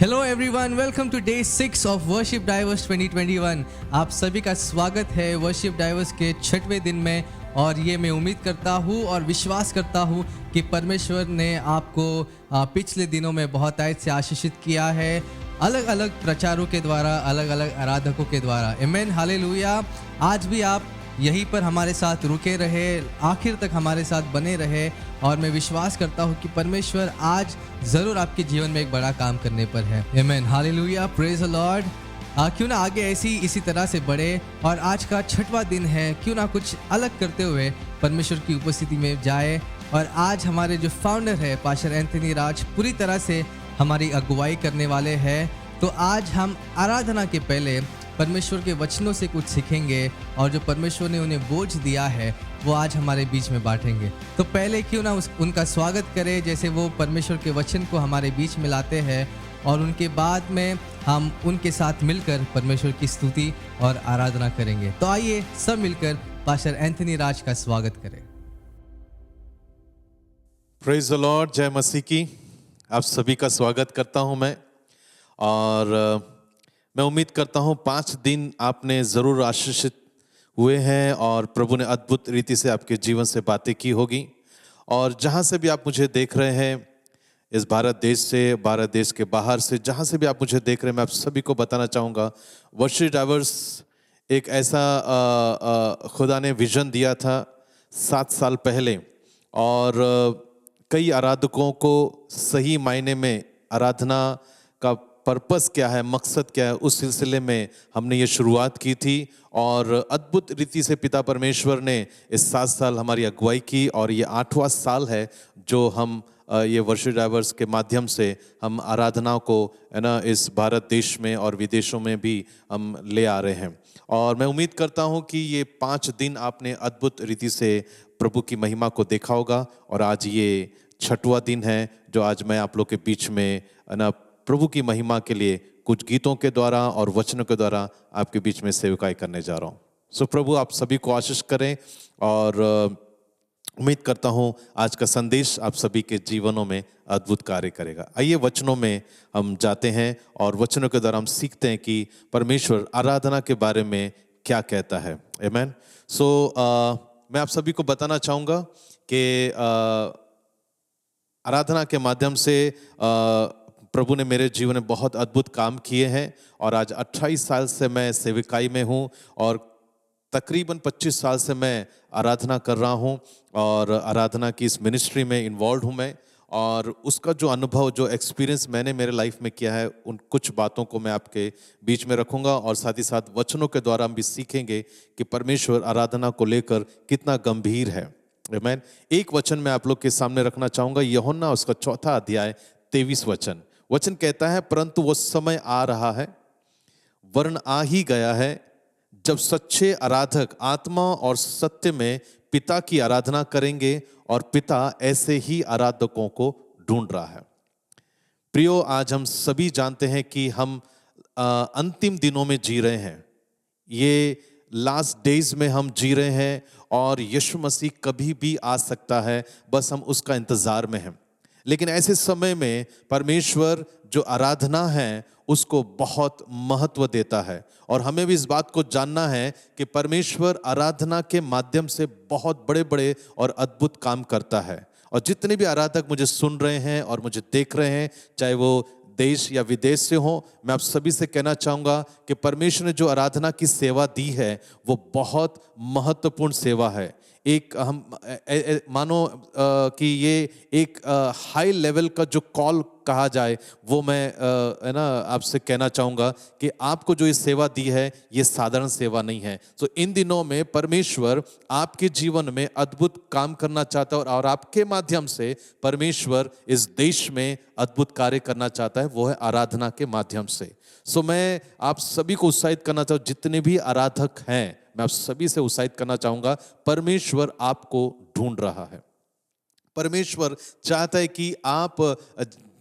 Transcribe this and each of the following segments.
Hello everyone, welcome to day 6 of worship divers 2021। आप सभी का स्वागत है वर्शिप डाइवर्स के 6वें दिन में। और ये मैं उम्मीद करता हूँ और विश्वास करता हूँ कि परमेश्वर ने आपको पिछले दिनों में बहुत से आशीषित किया है, अलग अलग प्रचारों के द्वारा, अलग अलग आराधकों के द्वारा। आमीन, हालेलुया। आज भी आप यहीं पर हमारे साथ रुके रहे, आखिर तक हमारे साथ बने रहे, और मैं विश्वास करता हूँ कि परमेश्वर आज ज़रूर आपके जीवन में एक बड़ा काम करने पर है। आमीन, हालेलुया, प्रेज द लॉर्ड। क्यों ना आगे इसी तरह से बढ़े, और आज का 6वां दिन है, क्यों ना कुछ अलग करते हुए परमेश्वर की उपस्थिति में जाए। और आज हमारे जो फाउंडर है पास्टर एंथनी राज पूरी तरह से हमारी अगुवाई करने वाले हैं। तो आज हम आराधना के पहले परमेश्वर के वचनों से कुछ सीखेंगे, और जो परमेश्वर ने उन्हें बोझ दिया है वो आज हमारे बीच में बांटेंगे। तो पहले क्यों ना उनका स्वागत करें, जैसे वो परमेश्वर के वचन को हमारे बीच में लाते हैं, और उनके बाद में हम उनके साथ मिलकर परमेश्वर की स्तुति और आराधना करेंगे। तो आइए सब मिलकर पास्टर एंथनी राज का स्वागत करें। प्रेज द लॉर्ड, जय मसीह की। आप सभी का स्वागत करता हूं मैं, और मैं उम्मीद करता हूं 5 दिन आपने ज़रूर आशीषित हुए हैं, और प्रभु ने अद्भुत रीति से आपके जीवन से बातें की होगी। और जहां से भी आप मुझे देख रहे हैं, इस भारत देश से, भारत देश के बाहर से, जहां से भी आप मुझे देख रहे हैं, मैं आप सभी को बताना चाहूँगा, वर्शिप डाइवर्स एक ऐसा खुदा ने विजन दिया था 7 साल पहले, और कई आराधकों को सही मायने में आराधना का पर्पस क्या है, मकसद क्या है, उस सिलसिले में हमने ये शुरुआत की थी। और अद्भुत रीति से पिता परमेश्वर ने इस 7 साल हमारी अगुवाई की, और ये 8वां साल है जो हम ये वर्शिप डाइवर्स के माध्यम से हम आराधना को, है ना, इस भारत देश में और विदेशों में भी हम ले आ रहे हैं। और मैं उम्मीद करता हूँ कि ये 5 दिन आपने अद्भुत रीति से प्रभु की महिमा को देखा होगा, और आज ये 6वां दिन है जो आज मैं आप लोग के बीच में, है ना, प्रभु की महिमा के लिए कुछ गीतों के द्वारा और वचनों के द्वारा आपके बीच में सेवकाई करने जा रहा हूँ। सो प्रभु आप सभी को आशीष करें, और उम्मीद करता हूँ आज का संदेश आप सभी के जीवनों में अद्भुत कार्य करेगा। आइए वचनों में हम जाते हैं, और वचनों के द्वारा हम सीखते हैं कि परमेश्वर आराधना के बारे में क्या कहता है। आमीन। सो मैं आप सभी को बताना चाहूँगा कि आराधना के माध्यम से प्रभु ने मेरे जीवन में बहुत अद्भुत काम किए हैं, और आज 28 साल से मैं सेविकाई में हूँ, और तकरीबन 25 साल से मैं आराधना कर रहा हूँ, और आराधना की इस मिनिस्ट्री में इन्वॉल्व हूँ मैं। और उसका जो अनुभव, जो एक्सपीरियंस मैंने मेरे लाइफ में किया है, उन कुछ बातों को मैं आपके बीच में रखूँगा, और साथ ही साथ वचनों के द्वारा हम भी सीखेंगे कि परमेश्वर आराधना को लेकर कितना गंभीर है। आमीन। एक वचन मैं आप लोग के सामने रखना चाहूँगा, यूहन्ना उसका 4 अध्याय 23 वचन कहता है, परंतु वो समय आ रहा है, वरन आ ही गया है, जब सच्चे आराधक आत्मा और सत्य में पिता की आराधना करेंगे, और पिता ऐसे ही आराधकों को ढूंढ रहा है। प्रियो, आज हम सभी जानते हैं कि हम अंतिम दिनों में जी रहे हैं, ये लास्ट डेज में हम जी रहे हैं, और यीशु मसीह कभी भी आ सकता है, बस हम उसका इंतजार में हैं। लेकिन ऐसे समय में परमेश्वर जो आराधना है उसको बहुत महत्व देता है, और हमें भी इस बात को जानना है कि परमेश्वर आराधना के माध्यम से बहुत बड़े बड़े और अद्भुत काम करता है। और जितने भी आराधक मुझे सुन रहे हैं और मुझे देख रहे हैं, चाहे वो देश या विदेश से हो, मैं आप सभी से कहना चाहूँगा कि परमेश्वर ने जो आराधना की सेवा दी है वो बहुत महत्वपूर्ण सेवा है। एक हम मानो कि ये एक हाई लेवल का जो कॉल कहा जाए, वो मैं है ना आपसे कहना चाहूँगा कि आपको जो ये सेवा दी है ये साधारण सेवा नहीं है। तो इन दिनों में परमेश्वर आपके जीवन में अद्भुत काम करना चाहता है, और आपके माध्यम से परमेश्वर इस देश में अद्भुत कार्य करना चाहता है, वो है आराधना के माध्यम से। सो मैं आप सभी को उत्साहित करना चाहूँ, जितने भी आराधक हैं मैं आप सभी से उत्साहित करना चाहूँगा, परमेश्वर आपको ढूंढ रहा है। परमेश्वर चाहता है कि आप,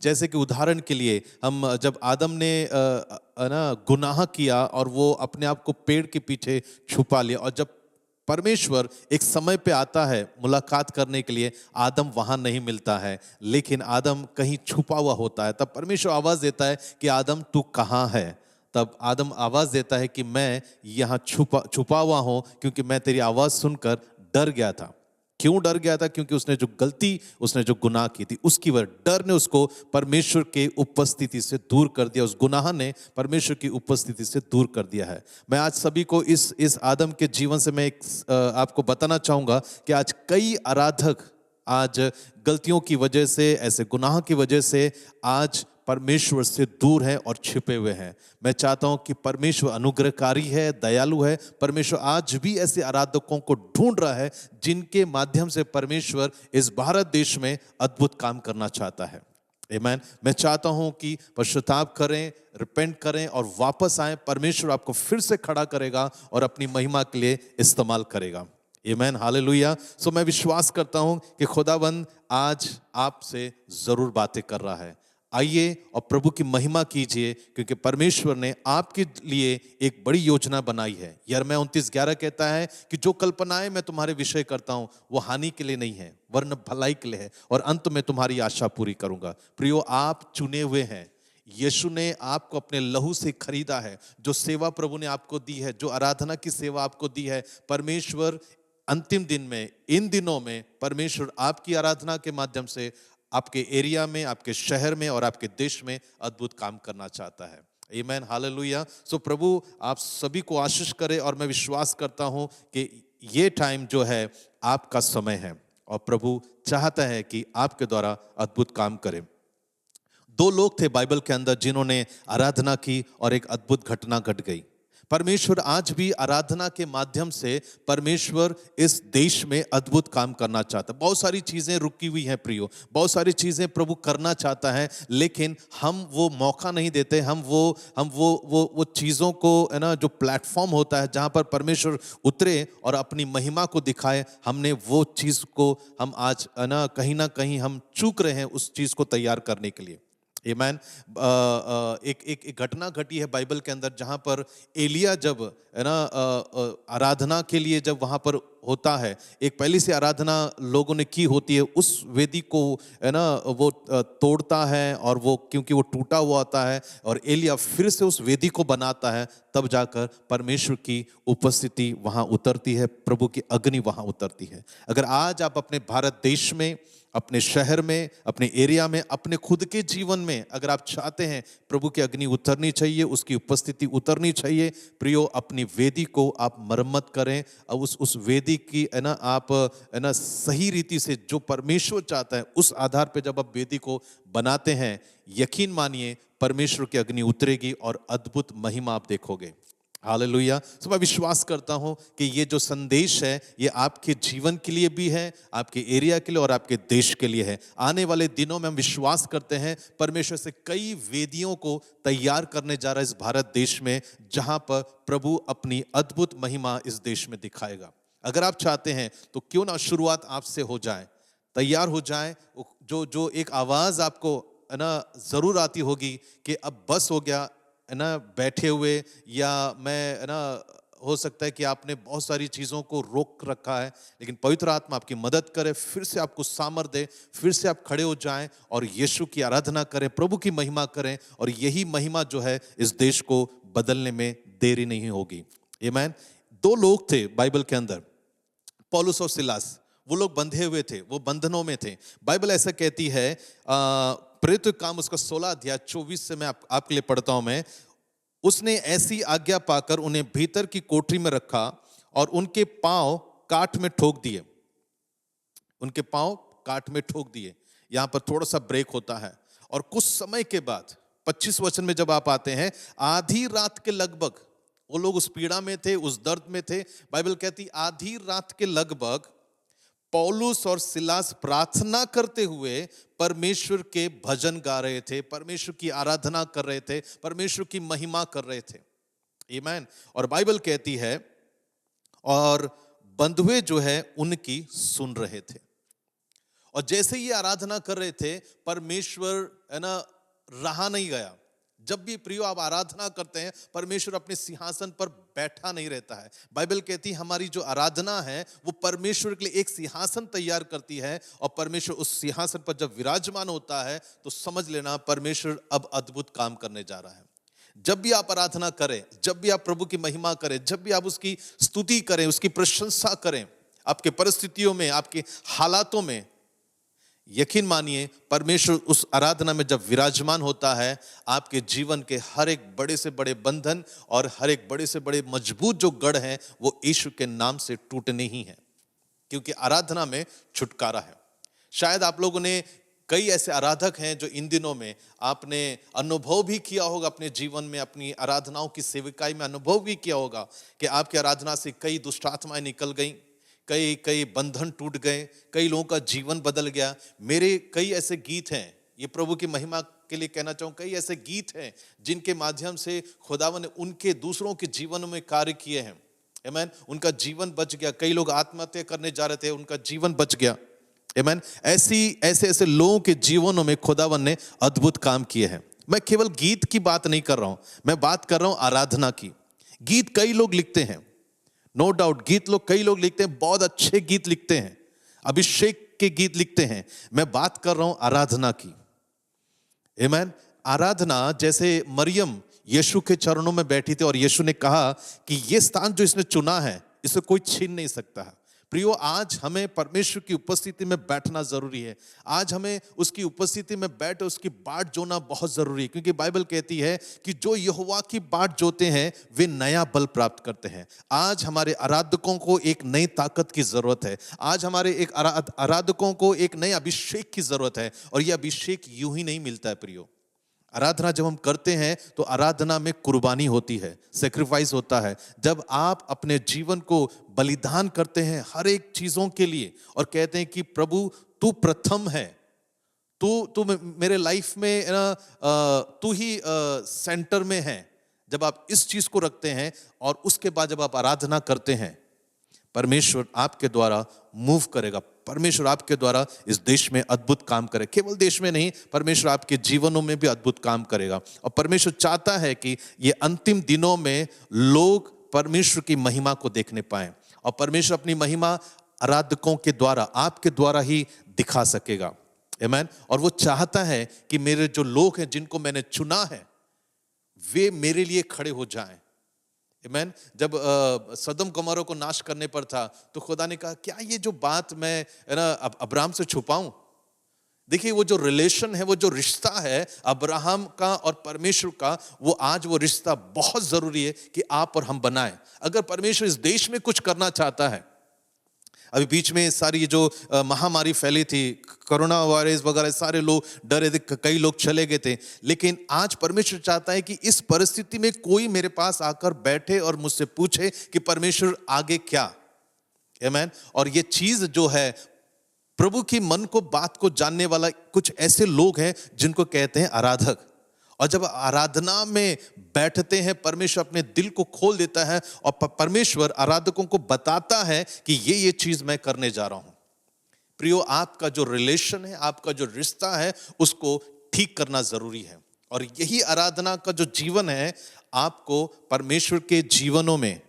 जैसे कि उदाहरण के लिए हम जब आदम ने ना गुनाह किया और वो अपने आप को पेड़ के पीछे छुपा लिया, और जब परमेश्वर एक समय पे आता है मुलाकात करने के लिए, आदम वहां नहीं मिलता है, लेकिन आदम कहीं छुपा हुआ होता है। तब परमेश्वर आवाज देता है कि आदम तू कहाँ है। तब आदम आवाज देता है कि मैं यहाँ छुपा हुआ हूं, क्योंकि मैं तेरी आवाज सुनकर डर गया था। क्यों डर गया था? क्योंकि उसने जो गलती, उसने जो गुनाह की थी, उसकी वजह डर ने उसको परमेश्वर के उपस्थिति से दूर कर दिया। उस गुनाह ने परमेश्वर की उपस्थिति से दूर कर दिया है। मैं आज सभी को इस आदम के जीवन से मैं आपको बताना चाहूंगा कि आज कई आराधक आज गलतियों की वजह से, ऐसे गुनाह की वजह से आज परमेश्वर से दूर है और छिपे हुए हैं। मैं चाहता हूं कि परमेश्वर अनुग्रहकारी है, दयालु है। परमेश्वर आज भी ऐसे आराधकों को ढूंढ रहा है जिनके माध्यम से परमेश्वर इस भारत देश में अद्भुत काम करना चाहता है। आमीन। मैं चाहता हूं कि पश्चाताप करें, रिपेंट करें और वापस आए। परमेश्वर आपको फिर से खड़ा करेगा और अपनी महिमा के लिए इस्तेमाल करेगा। आमीन, हालेलुया। सो मैं विश्वास करता हूं कि खुदाबंद आज आपसे जरूर बातें कर रहा है। आइए और प्रभु की महिमा कीजिए, क्योंकि परमेश्वर ने आपके लिए एक बड़ी योजना बनाई है। यिर्मयाह 29:11 कहता है कि जो कल्पनाएं मैं तुम्हारे विषय करता हूं वो हानि के लिए नहीं है, वरन भलाई के लिए है, और अंत में तुम्हारी आशा पूरी करूंगा। प्रियो, आप चुने हुए हैं। यीशु ने आपको अपने लहू से खरीदा है। जो सेवा प्रभु ने आपको दी है, जो आराधना की सेवा आपको दी है, परमेश्वर अंतिम दिन में, इन दिनों में परमेश्वर आपकी आराधना के माध्यम से आपके एरिया में, आपके शहर में और आपके देश में अद्भुत काम करना चाहता है। आमीन, हालेलुया। सो प्रभु आप सभी को आशीष करे, और मैं विश्वास करता हूं कि ये टाइम जो है आपका समय है और प्रभु चाहता है कि आपके द्वारा अद्भुत काम करे। 2 लोग थे बाइबल के अंदर जिन्होंने आराधना की और एक अद्भुत घटना घट गई। परमेश्वर आज भी आराधना के माध्यम से परमेश्वर इस देश में अद्भुत काम करना चाहता है। बहुत सारी चीजें रुकी हुई हैं प्रियो, बहुत सारी चीजें प्रभु करना चाहता है, लेकिन हम वो मौका नहीं देते। हम वो चीजों को, है ना, जो प्लेटफॉर्म होता है जहां पर परमेश्वर उतरे और अपनी महिमा को दिखाए, हमने वो चीज को हम आज, है ना कहीं हम चूक रहे हैं उस चीज को तैयार करने के लिए। आमीन। एक घटना घटी है बाइबल के अंदर, जहां पर एलिया जब, है ना, आराधना के लिए जब वहां पर होता है, एक पहली से आराधना लोगों ने की होती है, उस वेदी को, है ना, वो तोड़ता है, और वो क्योंकि वो टूटा हुआ होता है, और एलिया फिर से उस वेदी को बनाता है, तब जाकर परमेश्वर की उपस्थिति वहां उतरती है, प्रभु की अग्नि वहां उतरती है। अगर आज आप अपने भारत देश में, अपने शहर में, अपने एरिया में, अपने खुद के जीवन में अगर आप चाहते हैं प्रभु की अग्नि उतरनी चाहिए, उसकी उपस्थिति उतरनी चाहिए, प्रियो अपनी वेदी को आप मरम्मत करें। और उस वेदी की, है ना, आप, है ना, सही रीति से जो परमेश्वर चाहता है उस आधार पे जब आप वेदी को बनाते हैं, यकीन मानिए परमेश्वर की अग्नि उतरेगी और अद्भुत महिमा आप देखोगे। हालेलुया। तो मैं विश्वास करता हूं कि ये जो संदेश है ये आपके जीवन के लिए भी है, आपके एरिया के लिए और आपके देश के लिए है। आने वाले दिनों में हम विश्वास करते हैं परमेश्वर से कई वेदियों को तैयार करने जा रहा है इस भारत देश में, जहां पर प्रभु अपनी अद्भुत महिमा इस देश में दिखाएगा। अगर आप चाहते हैं तो क्यों ना शुरुआत आपसे हो जाए, तैयार हो जाए। जो एक आवाज आपको, है ना, जरूर आती होगी कि अब बस हो गया, है ना, बैठे हुए, या मैं, है ना, हो सकता है कि आपने बहुत सारी चीज़ों को रोक रखा है, लेकिन पवित्र आत्मा आपकी मदद करे, फिर से आपको सामर्थ दे, फिर से आप खड़े हो जाएं और यीशु की आराधना करें, प्रभु की महिमा करें, और यही महिमा जो है इस देश को बदलने में देरी नहीं होगी। आमीन। 2 लोग थे बाइबल के अंदर, पौलुस और सिलास। वो लोग बंधे हुए थे, वो बंधनों में थे। बाइबल ऐसा कहती है, प्रेरित काम उसका 16 अध्याय 24 से मैं आपके लिए पढ़ता हूं। मैं, उसने ऐसी आज्ञा पाकर उन्हें भीतर की कोठरी में रखा और उनके पांव काठ में ठोक दिए। उनके पांव काठ में ठोक दिए। यहां पर थोड़ा सा ब्रेक होता है, और कुछ समय के बाद 25 वचन में जब आप आते हैं, आधी रात के लगभग, वो लोग उस पीड़ा में थे, उस दर्द में थे। बाइबल कहती आधी रात के लगभग पौलुस और सिलास प्रार्थना करते हुए परमेश्वर के भजन गा रहे थे, परमेश्वर की आराधना कर रहे थे, परमेश्वर की महिमा कर रहे थे। आमीन। और बाइबल कहती है, और बंधुए जो है उनकी सुन रहे थे। और जैसे ही आराधना कर रहे थे, परमेश्वर, है ना, रहा नहीं गया। जब भी प्रियो आप आराधना करते हैं, परमेश्वर अपने सिंहासन पर बैठा नहीं रहता है। बाइबल कहती है हमारी जो आराधना है वो परमेश्वर के लिए एक सिंहासन तैयार करती है, और परमेश्वर उस सिंहासन पर जब विराजमान होता है तो समझ लेना परमेश्वर अब अद्भुत काम करने जा रहा है। जब भी आप आराधना करें, जब भी आप प्रभु की महिमा करें, जब भी आप उसकी स्तुति करें, उसकी प्रशंसा करें, आपके परिस्थितियों में, आपके हालातों में, यकीन मानिए परमेश्वर उस आराधना में जब विराजमान होता है, आपके जीवन के हर एक बड़े से बड़े बंधन और हर एक बड़े से बड़े मजबूत जो गढ़ हैं वो यीशु के नाम से टूटने ही हैं, क्योंकि आराधना में छुटकारा है। शायद आप लोगों ने कई ऐसे आराधक हैं जो इन दिनों में आपने अनुभव भी किया होगा, अपने जीवन में अपनी आराधनाओं की सेविकाई में अनुभव भी किया होगा कि आपकी आराधना से कई दुष्ट आत्माएं निकल गई, कई बंधन टूट गए, कई लोगों का जीवन बदल गया। मेरे कई ऐसे गीत हैं, ये प्रभु की महिमा के लिए कहना चाहूँ, कई ऐसे गीत हैं जिनके माध्यम से खुदावन ने उनके दूसरों के जीवन में कार्य किए हैं। आमीन। उनका जीवन बच गया। कई लोग आत्महत्या करने जा रहे थे, उनका जीवन बच गया। आमीन। ऐसे लोगों के जीवनों में खुदावन ने अद्भुत काम किए हैं। मैं केवल गीत की बात नहीं कर रहा हूं, मैं बात कर रहा हूं आराधना की। गीत कई लोग लिखते हैं, नो डाउट, कई लोग लिखते हैं, बहुत अच्छे गीत लिखते हैं, अभिषेक के गीत लिखते हैं। मैं बात कर रहा हूं आराधना की। आमीन। आराधना, जैसे मरियम यीशु के चरणों में बैठी थी और यीशु ने कहा कि ये स्थान जो इसने चुना है इसे कोई छीन नहीं सकता है। प्रियो, आज हमें परमेश्वर की उपस्थिति में बैठना जरूरी है। आज हमें उसकी उपस्थिति में बैठ उसकी बाट जोना बहुत जरूरी है, क्योंकि बाइबल कहती है कि जो यहोवा की बाट जोते हैं वे नया बल प्राप्त करते हैं। आज हमारे आराधकों को एक नई ताकत की जरूरत है। आज हमारे एक आराधकों को एक नए अभिषेक की जरूरत है, और यह अभिषेक यूं ही नहीं मिलता है। प्रियो, आराधना जब हम करते हैं तो आराधना में कुर्बानी होती है, सेक्रीफाइस होता है। जब आप अपने जीवन को बलिदान करते हैं हर एक चीजों के लिए और कहते हैं कि प्रभु तू प्रथम है, तू मेरे लाइफ में तू ही सेंटर में है। जब आप इस चीज को रखते हैं और उसके बाद जब आप आराधना करते हैं, परमेश्वर आपके द्वारा मूव करेगा। परमेश्वर आपके द्वारा इस देश में अद्भुत काम करे। केवल देश में नहीं, परमेश्वर आपके जीवनों में भी अद्भुत काम करेगा। और परमेश्वर चाहता है कि ये अंतिम दिनों में लोग परमेश्वर की महिमा को देखने पाएं, और परमेश्वर अपनी महिमा आराधकों के द्वारा, आपके द्वारा ही दिखा सकेगा। आमीन। और वो चाहता है कि मेरे जो लोग हैं जिनको मैंने चुना है वे मेरे लिए खड़े हो जाएं। आमीन। जब सदम गमोरा को नाश करने पर था तो खुदा ने कहा क्या ये जो बात मैं अब्राहम से छुपाऊं? देखिए, वो जो रिलेशन है, वो जो रिश्ता है अब्राहम का और परमेश्वर का, वो आज वो रिश्ता बहुत जरूरी है कि आप और हम बनाएं। अगर परमेश्वर इस देश में कुछ करना चाहता है, अभी बीच में सारी जो महामारी फैली थी, कोरोना वायरस वगैरह, सारे लोग डरे थे, कई लोग चले गए थे, लेकिन आज परमेश्वर चाहता है कि इस परिस्थिति में कोई मेरे पास आकर बैठे और मुझसे पूछे कि परमेश्वर आगे क्या। आमीन। और ये चीज जो है, प्रभु की मन को, बात को जानने वाला कुछ ऐसे लोग हैं जिनको कहते हैं आराधक। और जब आराधना में बैठते हैं, परमेश्वर अपने दिल को खोल देता है और परमेश्वर आराधकों को बताता है कि ये चीज मैं करने जा रहा हूं। प्रियो, आपका जो रिलेशन है, आपका जो रिश्ता है, उसको ठीक करना जरूरी है। और यही आराधना का जो जीवन है, आपको परमेश्वर के जीवनों में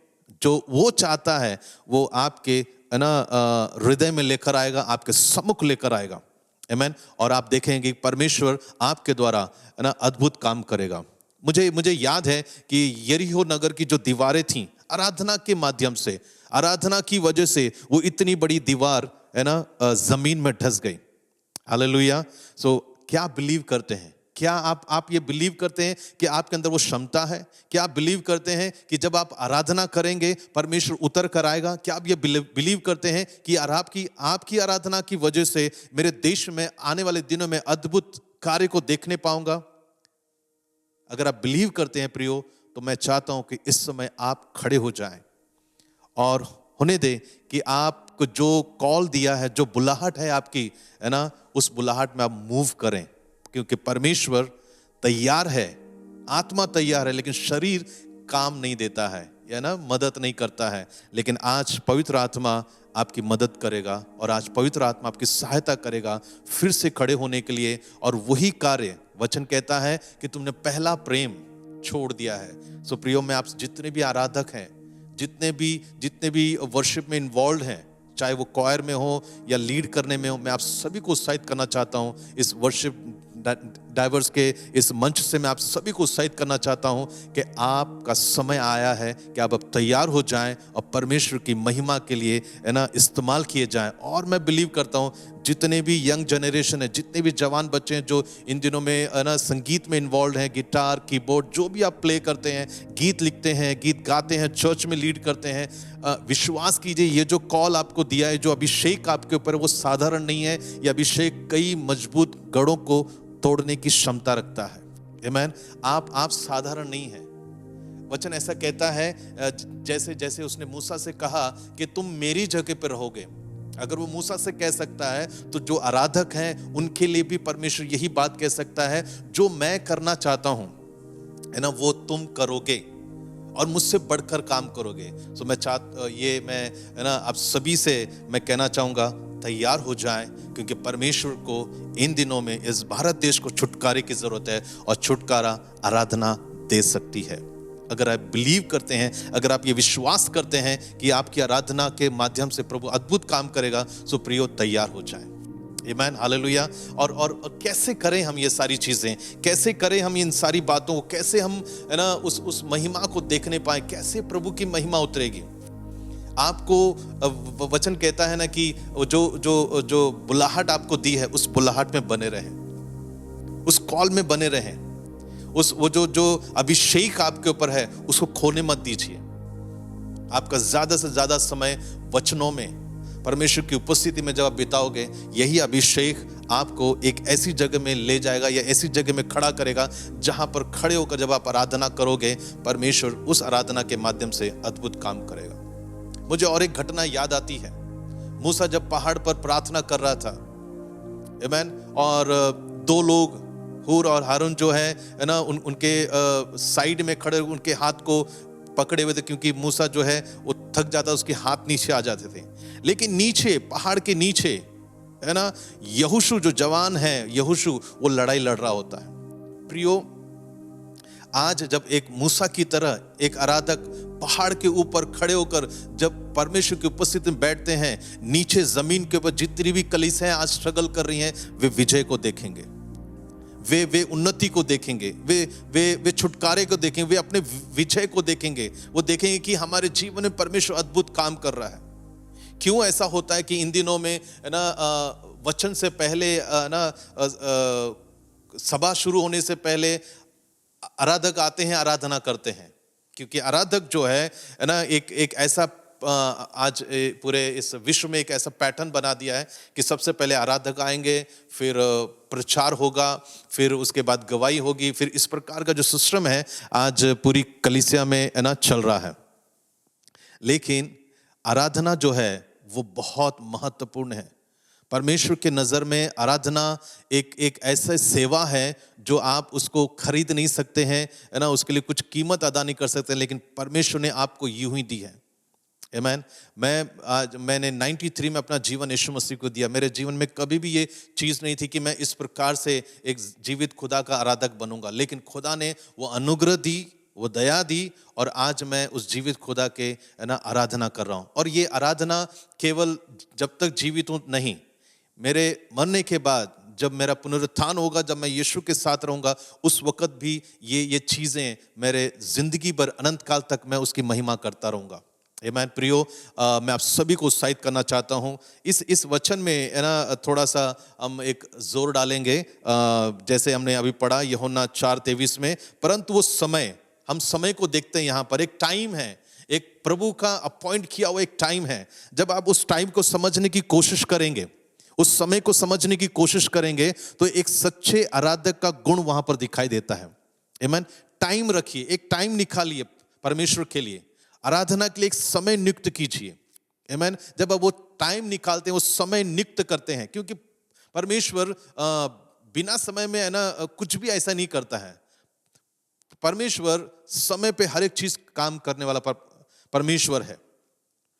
जो वो चाहता है वो आपके हृदय में लेकर आएगा, आपके सम्मुख लेकर आएगा। आमीन। और आप देखेंगे परमेश्वर आपके द्वारा अद्भुत काम करेगा। मुझे याद है कि यरीहो नगर की जो दीवारें थीं, आराधना के माध्यम से, आराधना की वजह से वो इतनी बड़ी दीवार जमीन में धंस गई। हालेलुया। सो क्या आप बिलीव करते हैं? क्या आप ये बिलीव करते हैं कि आपके अंदर वो क्षमता है? क्या आप बिलीव करते हैं कि जब आप आराधना करेंगे परमेश्वर उतर कर आएगा? क्या आप ये बिलीव करते हैं कि आपकी आराधना की वजह से मेरे देश में आने वाले दिनों में अद्भुत कार्य को देखने पाऊंगा? अगर आप बिलीव करते हैं प्रियो, तो मैं चाहता हूं कि इस समय आप खड़े हो जाएं और होने दे कि आपको जो कॉल दिया है, जो बुलाहट है आपकी, उस बुलाहट में आप मूव करें। क्योंकि परमेश्वर तैयार है, आत्मा तैयार है, लेकिन शरीर काम नहीं देता है, मदद नहीं करता है। लेकिन आज पवित्र आत्मा आपकी मदद करेगा और आज पवित्र आत्मा आपकी सहायता करेगा फिर से खड़े होने के लिए। और वही कार्य वचन कहता है कि तुमने पहला प्रेम छोड़ दिया है। सो प्रियो, मैं आप जितने भी आराधक हैं, जितने भी वर्शिप में इन्वॉल्व हैं, चाहे वो क्वायर में हो या लीड करने में हो, मैं आप सभी को उत्साहित करना चाहता हूं। इस वर्शिप डाइवर्स के इस मंच से मैं आप सभी को उत्साहित करना चाहता हूं कि आपका समय आया है कि आप अब तैयार हो जाएं और परमेश्वर की महिमा के लिए है ना इस्तेमाल किए जाएं। और मैं बिलीव करता हूं जितने भी यंग जनरेशन है, जितने भी जवान बच्चे हैं जो इन दिनों में है ना संगीत में इन्वॉल्व हैं, गिटार, कीबोर्ड, जो भी आप प्ले करते हैं, गीत लिखते हैं, गीत गाते हैं, चर्च में लीड करते हैं, विश्वास कीजिए ये जो कॉल आपको दिया है, जो अभिषेक आपके ऊपर है, वो साधारण नहीं है। ये अभिषेक कई मजबूत गढ़ों को तोड़ने की क्षमता रखता है। आमीन। आप साधारण नहीं है। वचन ऐसा कहता है, जैसे जैसे उसने मूसा से कहा कि तुम मेरी जगह पर रहोगे। अगर वो मूसा से कह सकता है तो जो आराधक हैं उनके लिए भी परमेश्वर यही बात कह सकता है, जो मैं करना चाहता हूं है ना वो तुम करोगे और मुझसे बढ़कर काम करोगे। सो मैं है ना आप सभी से मैं कहना चाहूंगा, तैयार हो जाएं, क्योंकि परमेश्वर को इन दिनों में इस भारत देश को छुटकारे की जरूरत है और छुटकारा आराधना दे सकती है। अगर आप बिलीव करते हैं, अगर आप ये विश्वास करते हैं कि आपकी आराधना के माध्यम से प्रभु अद्भुत काम करेगा, सो प्रियो तैयार हो जाएं। आमीन, हालेलुया। और कैसे करें हम ये सारी चीजें, कैसे करें हम इन सारी बातों को, कैसे हम है ना उस महिमा को देखने पाए, कैसे प्रभु की महिमा उतरेगी। आपको वचन कहता है ना कि जो बुलाहट आपको दी है उस बुलाहट में बने रहें, उस कॉल में बने रहें, वो जो अभिषेक आपके ऊपर है उसको खोने मत दीजिए। आपका ज्यादा से ज्यादा समय वचनों में, परमेश्वर की उपस्थिति में जब आप बिताओगे, यही अभिषेक आपको एक ऐसी जगह में ले जाएगा या ऐसी जगह में खड़ा करेगा जहां पर खड़े होकर जब आप आराधना करोगे, परमेश्वर उस आराधना के माध्यम से अद्भुत काम करेगा। मुझे और एक घटना याद आती है। मूसा जब पहाड़ पर प्रार्थना कर रहा था, आमीन, और दो लोग हूर और हारून जो है ना उनके साइड में खड़े, उनके हाथ को पकड़े हुए थे, क्योंकि मूसा जो है वो थक जाता, उसके हाथ नीचे आ जाते थे। लेकिन नीचे, पहाड़ के नीचे है ना यहोशू जो जवान है, यहोशू वो लड़ाई लड़ रहा होता है। प्रियो, आज जब एक मूसा की तरह एक आराधक पहाड़ के ऊपर खड़े होकर जब परमेश्वर की उपस्थिति में बैठते हैं, नीचे जमीन के ऊपर जितनी भी कलीसियां आज स्ट्रगल कर रही हैं, वे विजय को देखेंगे, वे उन्नति को देखेंगे, वे छुटकारे को देखेंगे, वे अपने विजय को देखेंगे। वो देखेंगे कि हमारे जीवन में परमेश्वर अद्भुत काम कर रहा है। क्यों ऐसा होता है कि इन दिनों में है ना वचन से पहले ना सभा शुरू होने से पहले आराधक आते हैं, आराधना करते हैं, क्योंकि आराधक जो है ना एक ऐसा आज पूरे इस विश्व में एक ऐसा पैटर्न बना दिया है कि सबसे पहले आराधक आएंगे, फिर प्रचार होगा, फिर उसके बाद गवाही होगी, फिर इस प्रकार का जो सिस्टम है आज पूरी कलीसिया में है ना चल रहा है। लेकिन आराधना जो है वो बहुत महत्वपूर्ण है। परमेश्वर के नज़र में आराधना एक ऐसा सेवा है जो आप उसको खरीद नहीं सकते हैं, है ना, उसके लिए कुछ कीमत अदा नहीं कर सकते, लेकिन परमेश्वर ने आपको यूं ही दी है। आमीन। मैंने 93 में अपना जीवन यीशु मसीह को दिया। मेरे जीवन में कभी भी ये चीज़ नहीं थी कि मैं इस प्रकार से एक जीवित खुदा का आराधक बनूंगा, लेकिन खुदा ने वो अनुग्रह दी, वो दया दी, और आज मैं उस जीवित खुदा के है ना आराधना कर रहा हूँ। और ये आराधना केवल जब तक जीवित हूँ नहीं, मेरे मरने के बाद जब मेरा पुनरुत्थान होगा, जब मैं यीशु के साथ रहूंगा, उस वक्त भी ये चीज़ें मेरे जिंदगी भर अनंत काल तक मैं उसकी महिमा करता रहूंगा। आमीन। प्रियो, मैं आप सभी को उत्साहित करना चाहता हूँ। इस वचन में है ना थोड़ा सा हम एक जोर डालेंगे, जैसे हमने अभी पढ़ा यूहन्ना 4:23 में, परंतु वो समय, हम समय को देखते हैं, यहाँ पर एक टाइम है, एक प्रभु का अपॉइंट किया हुआ एक टाइम है। जब आप उस टाइम को समझने की कोशिश करेंगे, उस समय को समझने की कोशिश करेंगे, तो एक सच्चे आराधक का गुण वहां पर दिखाई देता है। आमीन। टाइम रखिए, एक टाइम निकालिए परमेश्वर के लिए, आराधना के लिए एक समय नियुक्त कीजिए। आमीन। जब आप वो टाइम निकालते हैं, वो समय नियुक्त करते हैं, क्योंकि परमेश्वर बिना समय में है ना कुछ भी ऐसा नहीं करता है। परमेश्वर समय पे हर एक चीज काम करने वाला परमेश्वर है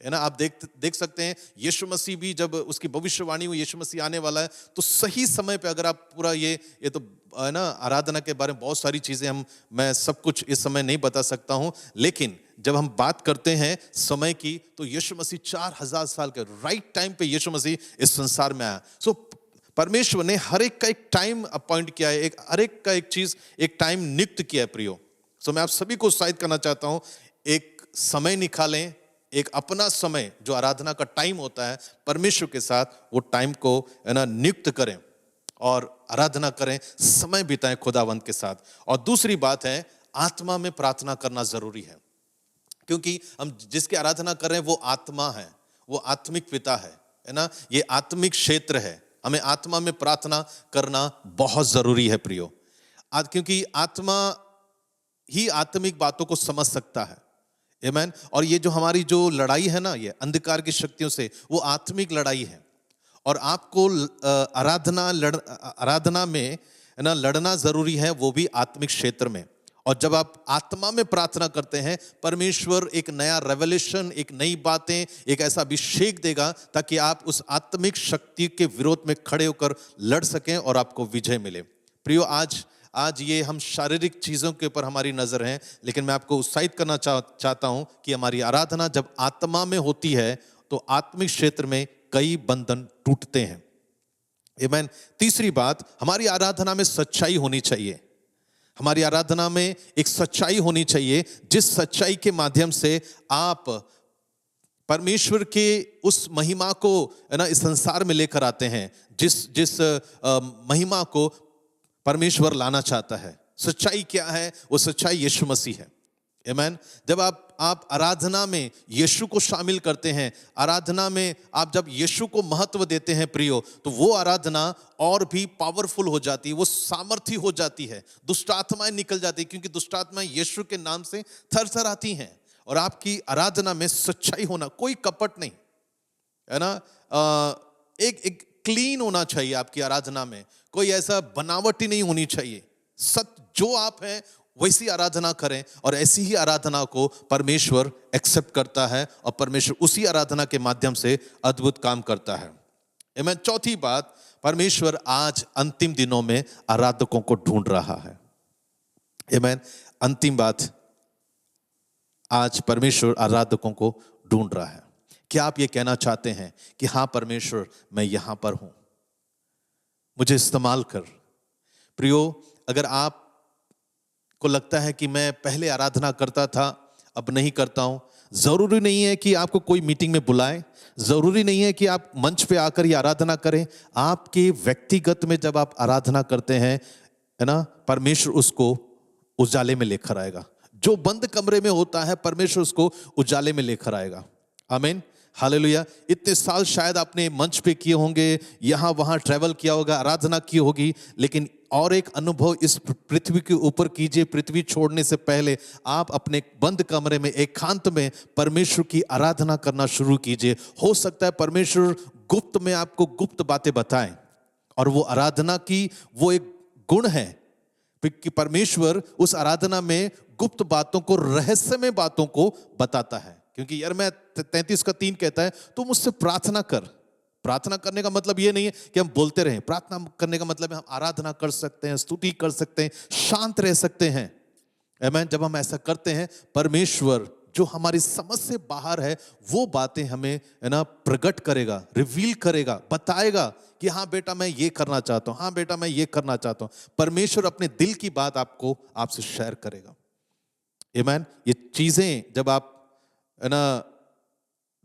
ना। आप देख सकते हैं यीशु मसीह भी, जब उसकी भविष्यवाणी हुई यीशु मसीह आने वाला है, तो सही समय पे, अगर आप पूरा ये तो है ना आराधना के बारे में बहुत सारी चीज़ें मैं सब कुछ इस समय नहीं बता सकता हूँ, लेकिन जब हम बात करते हैं समय की, तो यीशु मसीह 4000 साल के राइट टाइम पे यीशु मसीह इस संसार में आया। सो परमेश्वर ने हर एक का एक टाइम अपॉइंट किया है, हर एक का एक चीज़ एक टाइम नियुक्त किया है प्रियो। सो मैं आप सभी को उत्साहित करना चाहता हूँ, एक समय निकालें, एक अपना समय जो आराधना का टाइम होता है परमेश्वर के साथ, वो टाइम को है ना नियुक्त करें और आराधना करें, समय बिताएं खुदावंत के साथ। और दूसरी बात है, आत्मा में प्रार्थना करना जरूरी है, क्योंकि हम जिसकी आराधना कर रहे हैं वो आत्मा है, वो आत्मिक पिता है ना, ये आत्मिक क्षेत्र है। हमें आत्मा में प्रार्थना करना बहुत जरूरी है प्रियो, क्योंकि आत्मा ही आत्मिक बातों को समझ सकता है। आमीन। और ये जो हमारी जो लड़ाई है ना, ये अंधकार की शक्तियों से, वो आत्मिक लड़ाई है। और आपको आराधना में ना लड़ना जरूरी है, वो भी आत्मिक क्षेत्र में। और जब आप आत्मा में प्रार्थना करते हैं, परमेश्वर एक नया रेवलेशन, एक नई बातें, एक ऐसा अभिषेक देगा ताकि आप उस आत्मिक शक्ति के विरोध में खड़े होकर लड़ सकें और आपको विजय मिले। प्रियो, आज ये हम शारीरिक चीज़ों के ऊपर हमारी नज़र है, लेकिन मैं आपको उत्साहित करना चाहता हूं कि हमारी आराधना जब आत्मा में होती है तो आत्मिक क्षेत्र में कई बंधन टूटते हैं। आमीन। तीसरी बात, हमारी आराधना में सच्चाई होनी चाहिए। हमारी आराधना में एक सच्चाई होनी चाहिए, जिस सच्चाई के माध्यम से आप परमेश्वर के उस महिमा को है ना इस संसार में लेकर आते हैं, जिस महिमा को परमेश्वर लाना चाहता है। सच्चाई क्या है? वो सच्चाई यीशु मसीह है। आमीन। जब आप आराधना में यीशु को शामिल करते हैं, आराधना में आप जब यीशु को महत्व देते हैं प्रियो, तो वो आराधना और भी पावरफुल हो जाती है, वो सामर्थी हो जाती है, दुष्ट आत्माएं निकल जाती है, क्योंकि दुष्ट आत्माएं यीशु के नाम से थरथराती हैं। और आपकी आराधना में सच्चाई होना, कोई कपट नहीं, है ना, एक क्लीन होना चाहिए आपकी आराधना में, कोई ऐसा बनावटी नहीं होनी चाहिए। सत्य जो आप हैं वैसी आराधना करें, और ऐसी ही आराधना को परमेश्वर एक्सेप्ट करता है, और परमेश्वर उसी आराधना के माध्यम से अद्भुत काम करता है। आमीन। चौथी बात, परमेश्वर आज अंतिम दिनों में आराधकों को ढूंढ रहा है। आमीन। अंतिम बात, आज परमेश्वर आराधकों को ढूंढ रहा है। क्या आप ये कहना चाहते हैं कि हाँ परमेश्वर, मैं यहां पर हूं, मुझे इस्तेमाल कर। प्रियो, अगर आप को लगता है कि मैं पहले आराधना करता था, अब नहीं करता हूं, जरूरी नहीं है कि आपको कोई मीटिंग में बुलाए, जरूरी नहीं है कि आप मंच पे आकर ये आराधना करें। आपके व्यक्तिगत में जब आप आराधना करते हैं, है ना, परमेश्वर उसको उजाले में लेकर आएगा। जो बंद कमरे में होता है, परमेश्वर उसको उजाले में लेकर आएगा। आमीन। हालेलुया। इतने साल शायद आपने मंच पे किए होंगे, यहां वहां ट्रैवल किया होगा, आराधना की होगी, लेकिन और एक अनुभव इस पृथ्वी के ऊपर कीजिए। पृथ्वी छोड़ने से पहले आप अपने बंद कमरे में एकांत में परमेश्वर की आराधना करना शुरू कीजिए। हो सकता है परमेश्वर गुप्त में आपको गुप्त बातें बताएं, और वो आराधना की वो एक गुण है कि परमेश्वर उस आराधना में गुप्त बातों को, रहस्यमय बातों को बताता है। क्योंकि यार, मैं 33:3 कहता है, तो मुझसे प्रार्थना कर। प्रार्थना करने का मतलब ये नहीं है कि हम बोलते रहें, प्रार्थना करने का मतलब है हम आराधना कर सकते हैं, स्तुति कर सकते हैं, शांत रह सकते हैं। आमीन। जब हम ऐसा करते हैं, परमेश्वर जो हमारी समझ से बाहर है वो बातें हमें है ना प्रकट करेगा, रिवील करेगा, बताएगा कि हाँ बेटा मैं ये करना चाहता हूँ, हाँ बेटा मैं ये करना चाहता हूँ। परमेश्वर अपने दिल की बात आपसे शेयर करेगा। आमीन। ये चीजें जब आप है ना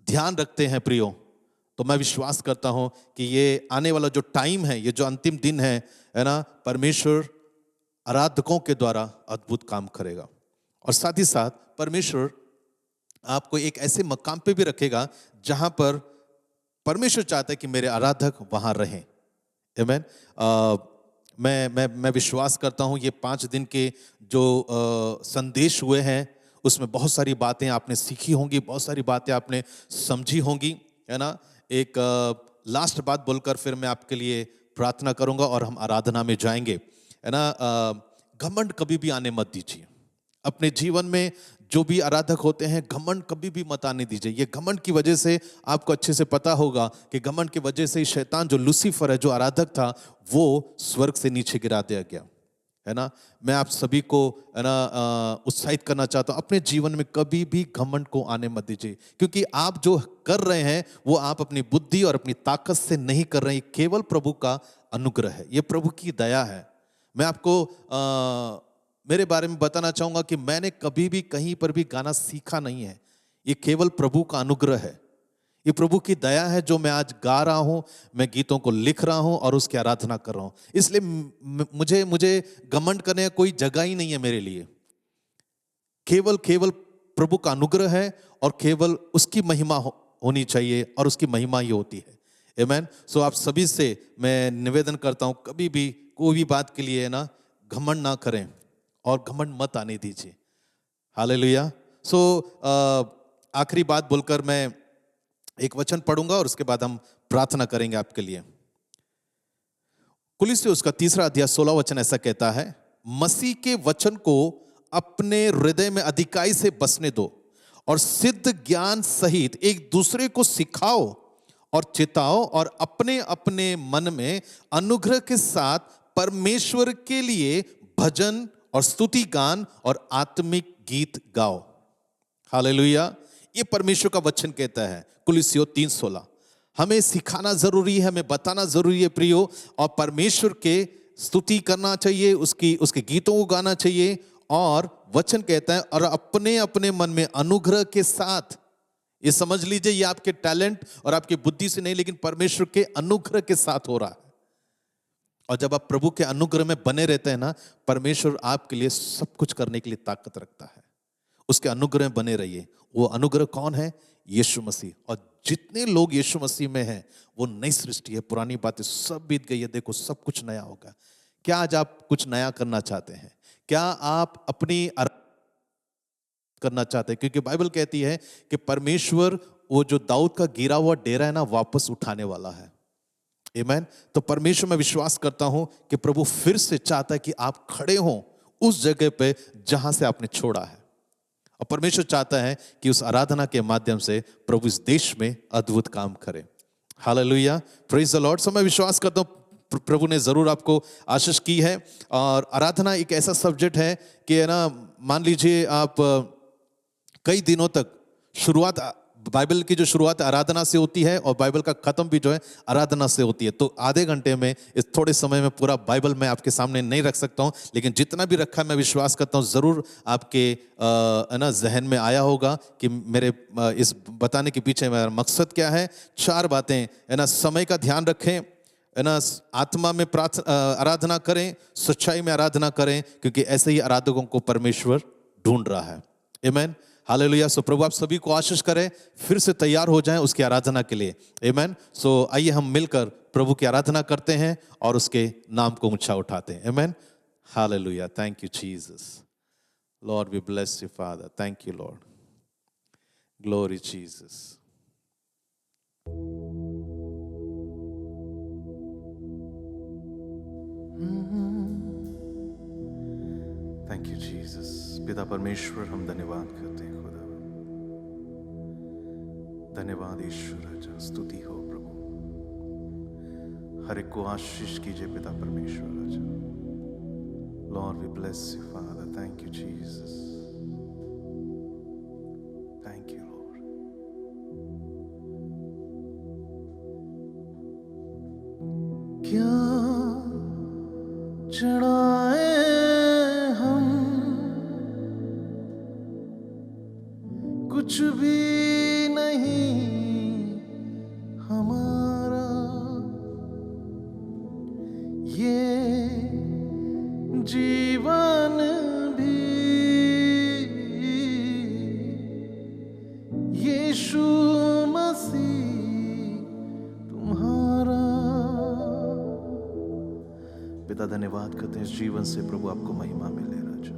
ध्यान रखते हैं प्रियो, तो मैं विश्वास करता हूं कि ये आने वाला जो टाइम है, ये जो अंतिम दिन है ना, परमेश्वर आराधकों के द्वारा अद्भुत काम करेगा। और साथ ही साथ परमेश्वर आपको एक ऐसे मकाम पे भी रखेगा जहां पर परमेश्वर चाहता है कि मेरे आराधक वहां रहें। आमीन। मैं विश्वास करता हूं ये 5 दिन के जो संदेश हुए हैं, उसमें बहुत सारी बातें आपने सीखी होंगी, बहुत सारी बातें आपने समझी होंगी, है ना। एक लास्ट बात बोलकर फिर मैं आपके लिए प्रार्थना करूंगा और हम आराधना में जाएंगे, है ना। घमंड कभी भी आने मत दीजिए अपने जीवन में। जो भी आराधक होते हैं, घमंड कभी भी मत आने दीजिए। ये घमंड की वजह से आपको अच्छे से पता होगा कि घमंड की वजह से शैतान, जो लूसीफर है, जो आराधक था, वो स्वर्ग से नीचे गिरा दिया गया। है ना। मैं आप सभी को है ना उत्साहित करना चाहता हूँ, अपने जीवन में कभी भी घमंड को आने मत दीजिए, क्योंकि आप जो कर रहे हैं वो आप अपनी बुद्धि और अपनी ताकत से नहीं कर रहे हैं, ये केवल प्रभु का अनुग्रह है, ये प्रभु की दया है। मैं आपको मेरे बारे में बताना चाहूँगा कि मैंने कभी भी कहीं पर भी गाना सीखा नहीं है, ये केवल प्रभु का अनुग्रह है, ये प्रभु की दया है जो मैं आज गा रहा हूं, मैं गीतों को लिख रहा हूं और उसकी आराधना कर रहा हूं। इसलिए मुझे घमंड करने का कोई जगह ही नहीं है मेरे लिए। केवल प्रभु का अनुग्रह है और केवल उसकी महिमा होनी चाहिए और उसकी महिमा ही होती है। आमीन। सो आप सभी से मैं निवेदन करता हूं, कभी भी कोई भी बात के लिए ना घमंड ना करें और घमंड मत आने दीजिए। हालेलुया। सो आखिरी बात बोलकर मैं एक वचन पढ़ूंगा और उसके बाद हम प्रार्थना करेंगे आपके लिए। कुलिस्सियों उसका 3 अध्याय 16 वचन ऐसा कहता है, मसीह के वचन को अपने हृदय में अधिकाई से बसने दो और सिद्ध ज्ञान सहित एक दूसरे को सिखाओ और चिताओ और अपने अपने मन में अनुग्रह के साथ परमेश्वर के लिए भजन और स्तुति गान और आत्मिक गीत गाओ। हालेलुया। ये परमेश्वर का वचन कहता है कुलिस्सियों 3:16। हमें सिखाना जरूरी है, हमें बताना जरूरी है प्रियो, और परमेश्वर के स्तुति करना चाहिए, उसके गीतों को गाना चाहिए। और वचन कहता है और अपने अपने मन में अनुग्रह के साथ, ये समझ लीजिए ये आपके टैलेंट और आपकी बुद्धि से नहीं, लेकिन परमेश्वर के अनुग्रह के साथ हो रहा है। और जब आप प्रभु के अनुग्रह में बने रहते हैं ना, परमेश्वर आपके लिए सब कुछ करने के लिए ताकत रखता है। उसके अनुग्रह में बने रहिए। वो अनुग्रह कौन है? यीशु मसीह। और जितने लोग यीशु मसीह में हैं वो नई सृष्टि है, पुरानी बातें सब बीत गई है, देखो सब कुछ नया होगा। क्या आज आप कुछ नया करना चाहते हैं? क्या आप अपनी करना चाहते हैं? क्योंकि बाइबल कहती है कि परमेश्वर वो जो दाऊद का गिरा हुआ डेरा है ना, वापस उठाने वाला है। आमीन। तो परमेश्वर में विश्वास करता हूं कि प्रभु फिर से चाहता है कि आप खड़े हों उस जगह पे जहां से आपने छोड़ा है। और परमेश्वर चाहता है कि उस आराधना के माध्यम से प्रभु इस देश में अद्भुत काम करे। Hallelujah, praise the lord. So मैं विश्वास करता हूं प्रभु ने जरूर आपको आशीष की है। और आराधना एक ऐसा सब्जेक्ट है कि है ना, मान लीजिए आप कई दिनों तक बाइबल की जो शुरुआत आराधना से होती है और बाइबल का खत्म भी जो है आराधना से होती है। तो आधे घंटे में, इस थोड़े समय में पूरा बाइबल मैं आपके सामने नहीं रख सकता हूं, लेकिन जितना भी रखा है मैं विश्वास करता हूं जरूर आपके है ना जहन में आया होगा कि मेरे इस बताने के पीछे मेरा मकसद क्या है। 4 बातें है ना, समय का ध्यान रखें, है ना, आत्मा में आराधना करें, सच्चाई में आराधना करें, क्योंकि ऐसे ही आराधकों को परमेश्वर ढूंढ रहा है। आमीन। हालेलुया। सो प्रभु आप सभी को आशीष करें, फिर से तैयार हो जाएं उसकी आराधना के लिए। आमीन। सो आइए हम मिलकर प्रभु की आराधना करते हैं और उसके नाम को ऊंचा उठाते हैं। आमीन। Hallelujah. Thank you Jesus. Lord we bless you father. Thank you Lord. Glory Jesus. Thank you Jesus. पिता परमेश्वर हम धन्यवाद करते हैं खुदा, धन्यवाद ईश्वर राजा, स्तुति हो प्रभु। हर एक को आशीष कीजिए पिता परमेश्वर राजा। Lord we bless you father. Thank you Jesus. Thank you lord. क्या चढ़ाए कुछ भी नहीं हमारा, ये जीवन भी यीशु मसीह तुम्हारा। पिता धन्यवाद करते हैं इस जीवन से प्रभु आपको महिमा मिले राजा।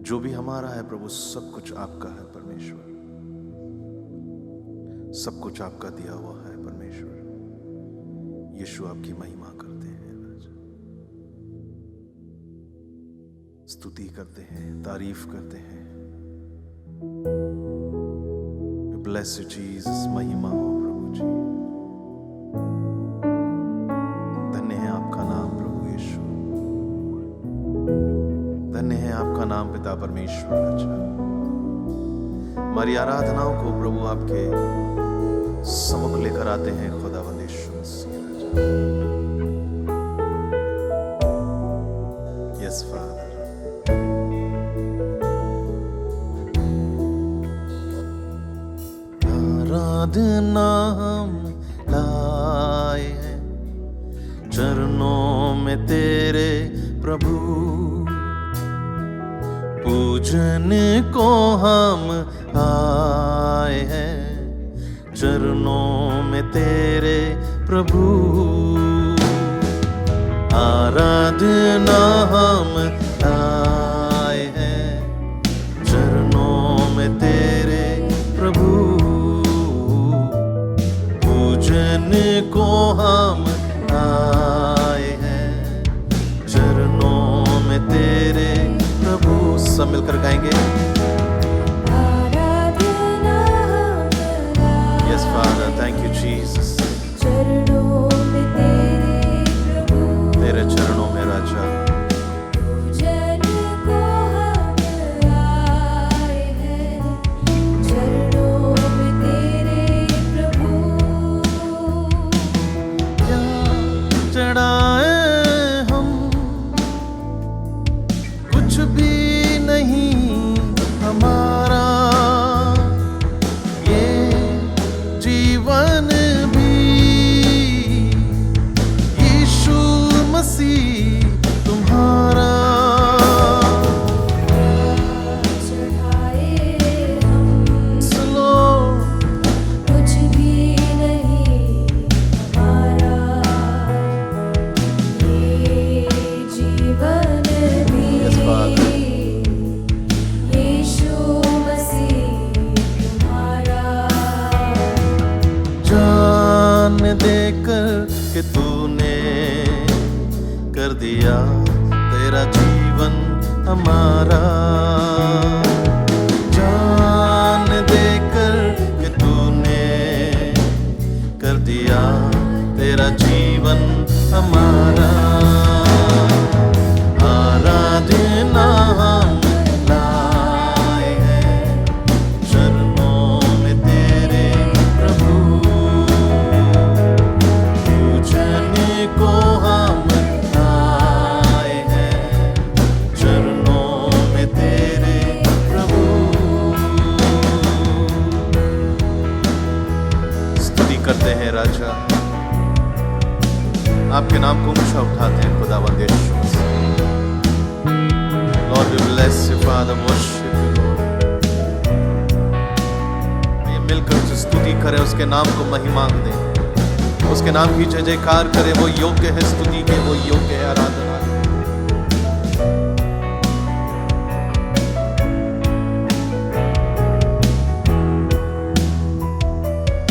जो भी हमारा है प्रभु सब कुछ आपका है परमेश्वर, सब कुछ आपका दिया हुआ है परमेश्वर। यीशु आपकी महिमा करते हैं राजा, स्तुति करते हैं, तारीफ करते हैं। Bless you Jesus. महिमा हो प्रभु जी। धन्य है आपका नाम प्रभु यीशु। आपका नाम पिता परमेश्वर। अच्छा, हमारी आराधनाओं को प्रभु आपके सम्मुख लेकर आते हैं खुदावंद यीशु मसीह। यस फादर, आराधना हम लाए हैं चरणों में तेरे प्रभु, पूजन को हम आए हैं चरणों में तेरे प्रभु, आराधना हम आए हैं चरणों में तेरे प्रभु, पूजन को हम आए हैं चरणों में तेरे प्रभु। सब मिलकर गाएंगे। Yes father, thank you Jesus. चरणों में तेरे प्रभु, तेरे चरणों में राजा, पूजन को हम आए हैं चरणों में तेरे प्रभु, क्या चढ़ाए हम, कुछ भी नहीं हमारा, ये जीवन भी यीशु मसीह तुम्हारा। चढ़ाए हम, सुनो, कुछ भी नहीं हमारा, ये जीवन भी Yes, Father. यीशु मसीह तुम्हारा, जान देकर कि तूने कर दिया तेरा जीवन हमारा, जान देकर कि तूने कर दिया तेरा जीवन हमारा, आराधना हम लाए हैं चरणों में तेरे प्रभु, पूजन को हम आए हैं चरणों में तेरे प्रभु। स्तुति करते हैं राजा, आपके नाम को ऊंचा उठाते हैं खुदावंद यीशु मसीह। Lord, we bless you, Father, worship you, Lord. ये मिलकर जो स्तुति करें, उसके नाम को महिमांग दें, उसके नाम की जय जयकार करें। वो योग्य है स्तुति के, वो योग्य है आराधना के।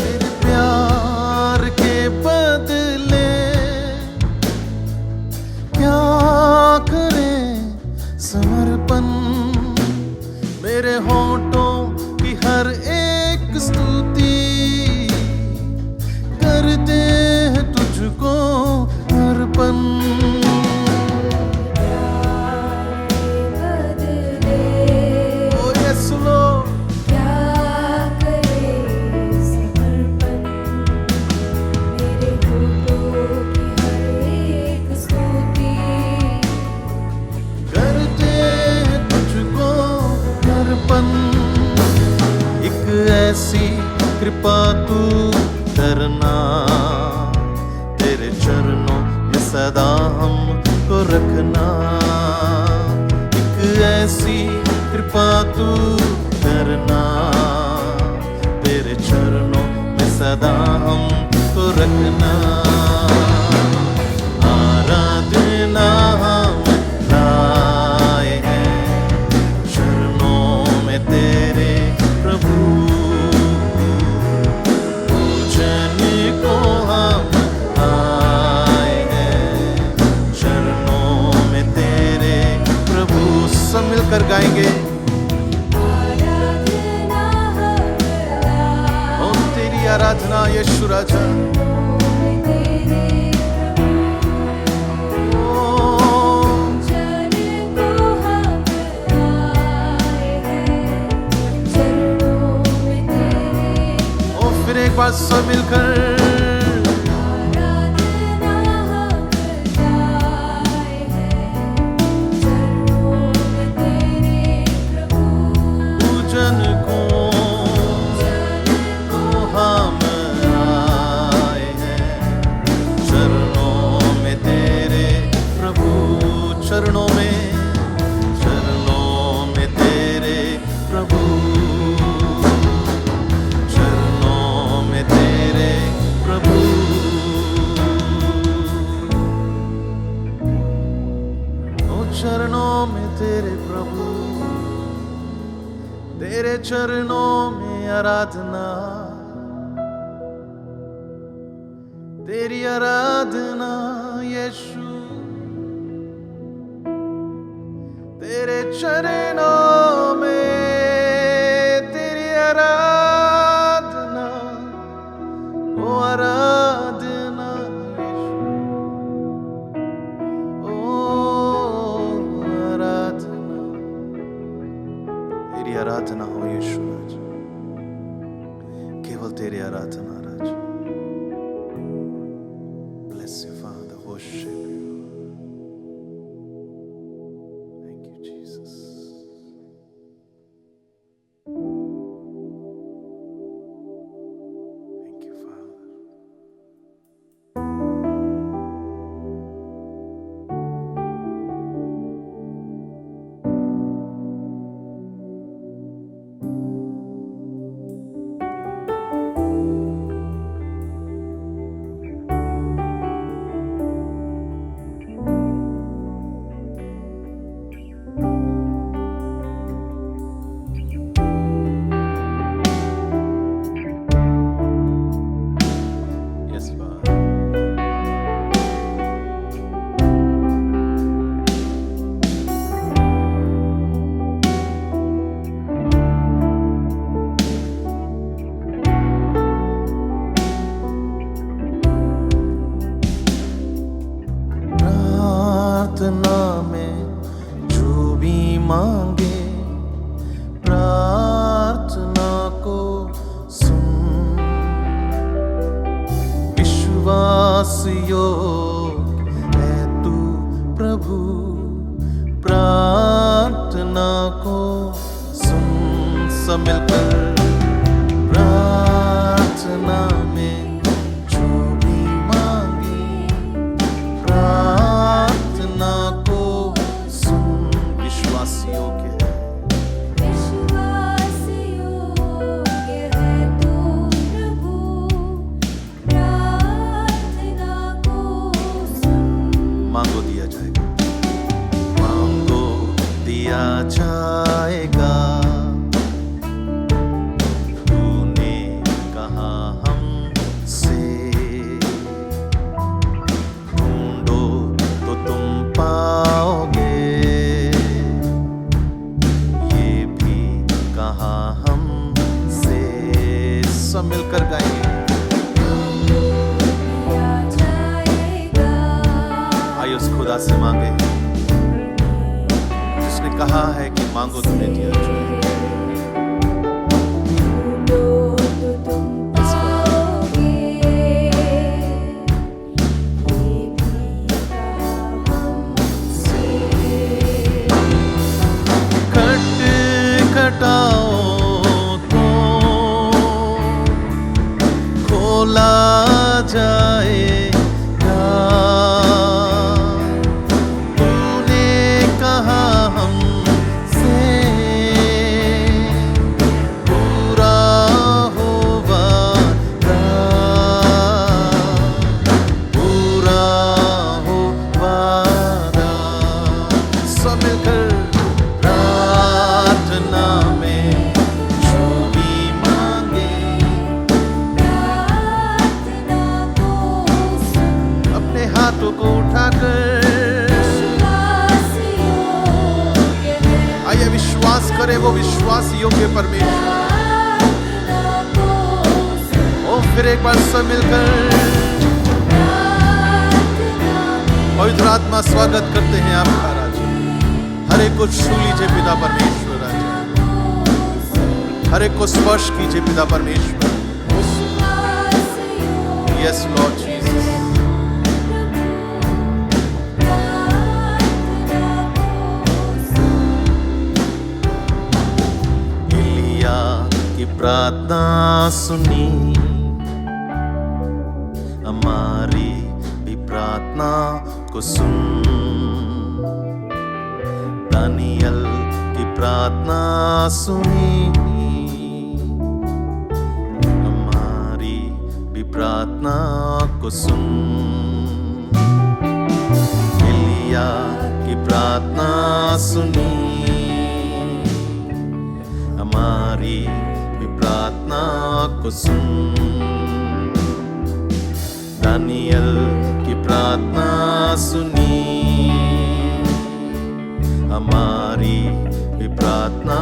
तेरे प्यार के बदले क्या करें समर्पण, मेरे होठों की हर एक स्तुति करते हैं तुझको अर्पण। बदले ओ यस लॉर्ड, क्या करे समर्पण, मेरे होठों की हर एक स्तुति करते हैं तुझको अर्पण। एक ऐसी कृपा तू करना, तेरे चरणों में सदा हमको रखना। एक ऐसी कृपा तू करना, तेरे चरणों में सदा हमको रखना। आराधना हम लाए हैं चरणों में तेरे प्रभु, पूजन को हम आए हैं चरणों में तेरे प्रभु। सब मिलकर गाएंगे। आराधना हम लाए ओ तेरी आराधना यीशु राजा, तेरे ओ जन को हम बार सब मिलकर आराधना हम गाए हैं चरणों में तेरे प्रभु पूजन को हम आए हैं चरणों में तेरे प्रभु चरणों में तेरे प्रभु चरणों में तेरे प्रभु ओ चरणों में तेरे प्रभु तेरे चरणों में आराधना तेरी आराधना यीशु तेरे चरणों में तेरी आराधना ओ आराधना यीशु ओ आराधना तेरी आराधना हो यीशु राजा केवल तेरी आराधना राजा Bless you Father worship you Thank you Jesus Thank you Father Yes Father प्रार्थना में जो भी मांगे प्रार्थना को सुन विश्वास योग्य है तू प्रभु प्रार्थना को सुन सब मिलकर प्रार्थना में जो भी मांगे प्रार्थना को सुन विश्वास योग्य है विश्वास योग्य है तू प्रभु प्रार्थना को सुन मांगो दिया जाएगा मांगो दिया जाएगा तूने कहा हमसे ढूंढो तो तुम पाओगे ये भी कहा हमसे सब मिलकर गाएंगे दिया जाएगा आइए उस खुदा से मांगे जिसने कहा है कि मांगो तुम्हें दिया जाएगा ढूंढो तो तुम पाओगे ये भी कहा हमसे खटखटाओ तो खोला जाएगा तूने कहा हमसे पूरा हो वादा पूरा हो वादा सब मिलकर प्रार्थना में जो भी मांगे प्रार्थना को सुन अपने हाथों को उठाकर विश्वास योग्य है आइए विश्वास करें वो विश्वास योग्य परमेश्वर प्रार्थना को सुन ओ फिर एक बार सब मिलकर प्रार्थना पवित्र आत्मा स्वागत करते हैं आपका राजा हर एक को छू लीजिए पिता परमेश्वर राजा हर एक को स्पर्श कीजिए पिता परमेश्वर विश्वास Yes, Lord Jesus. एलिया की प्रार्थना सुनी, हमारी भी प्रार्थना को सुन। दानियल की प्रार्थना सुनी, हमारी भी प्रार्थना को सुन। एलिया की प्रार्थना सुनी, हमारी भी प्रार्थना को सुन। दानियल की प्रार्थना सुनी, हमारी भी प्रार्थना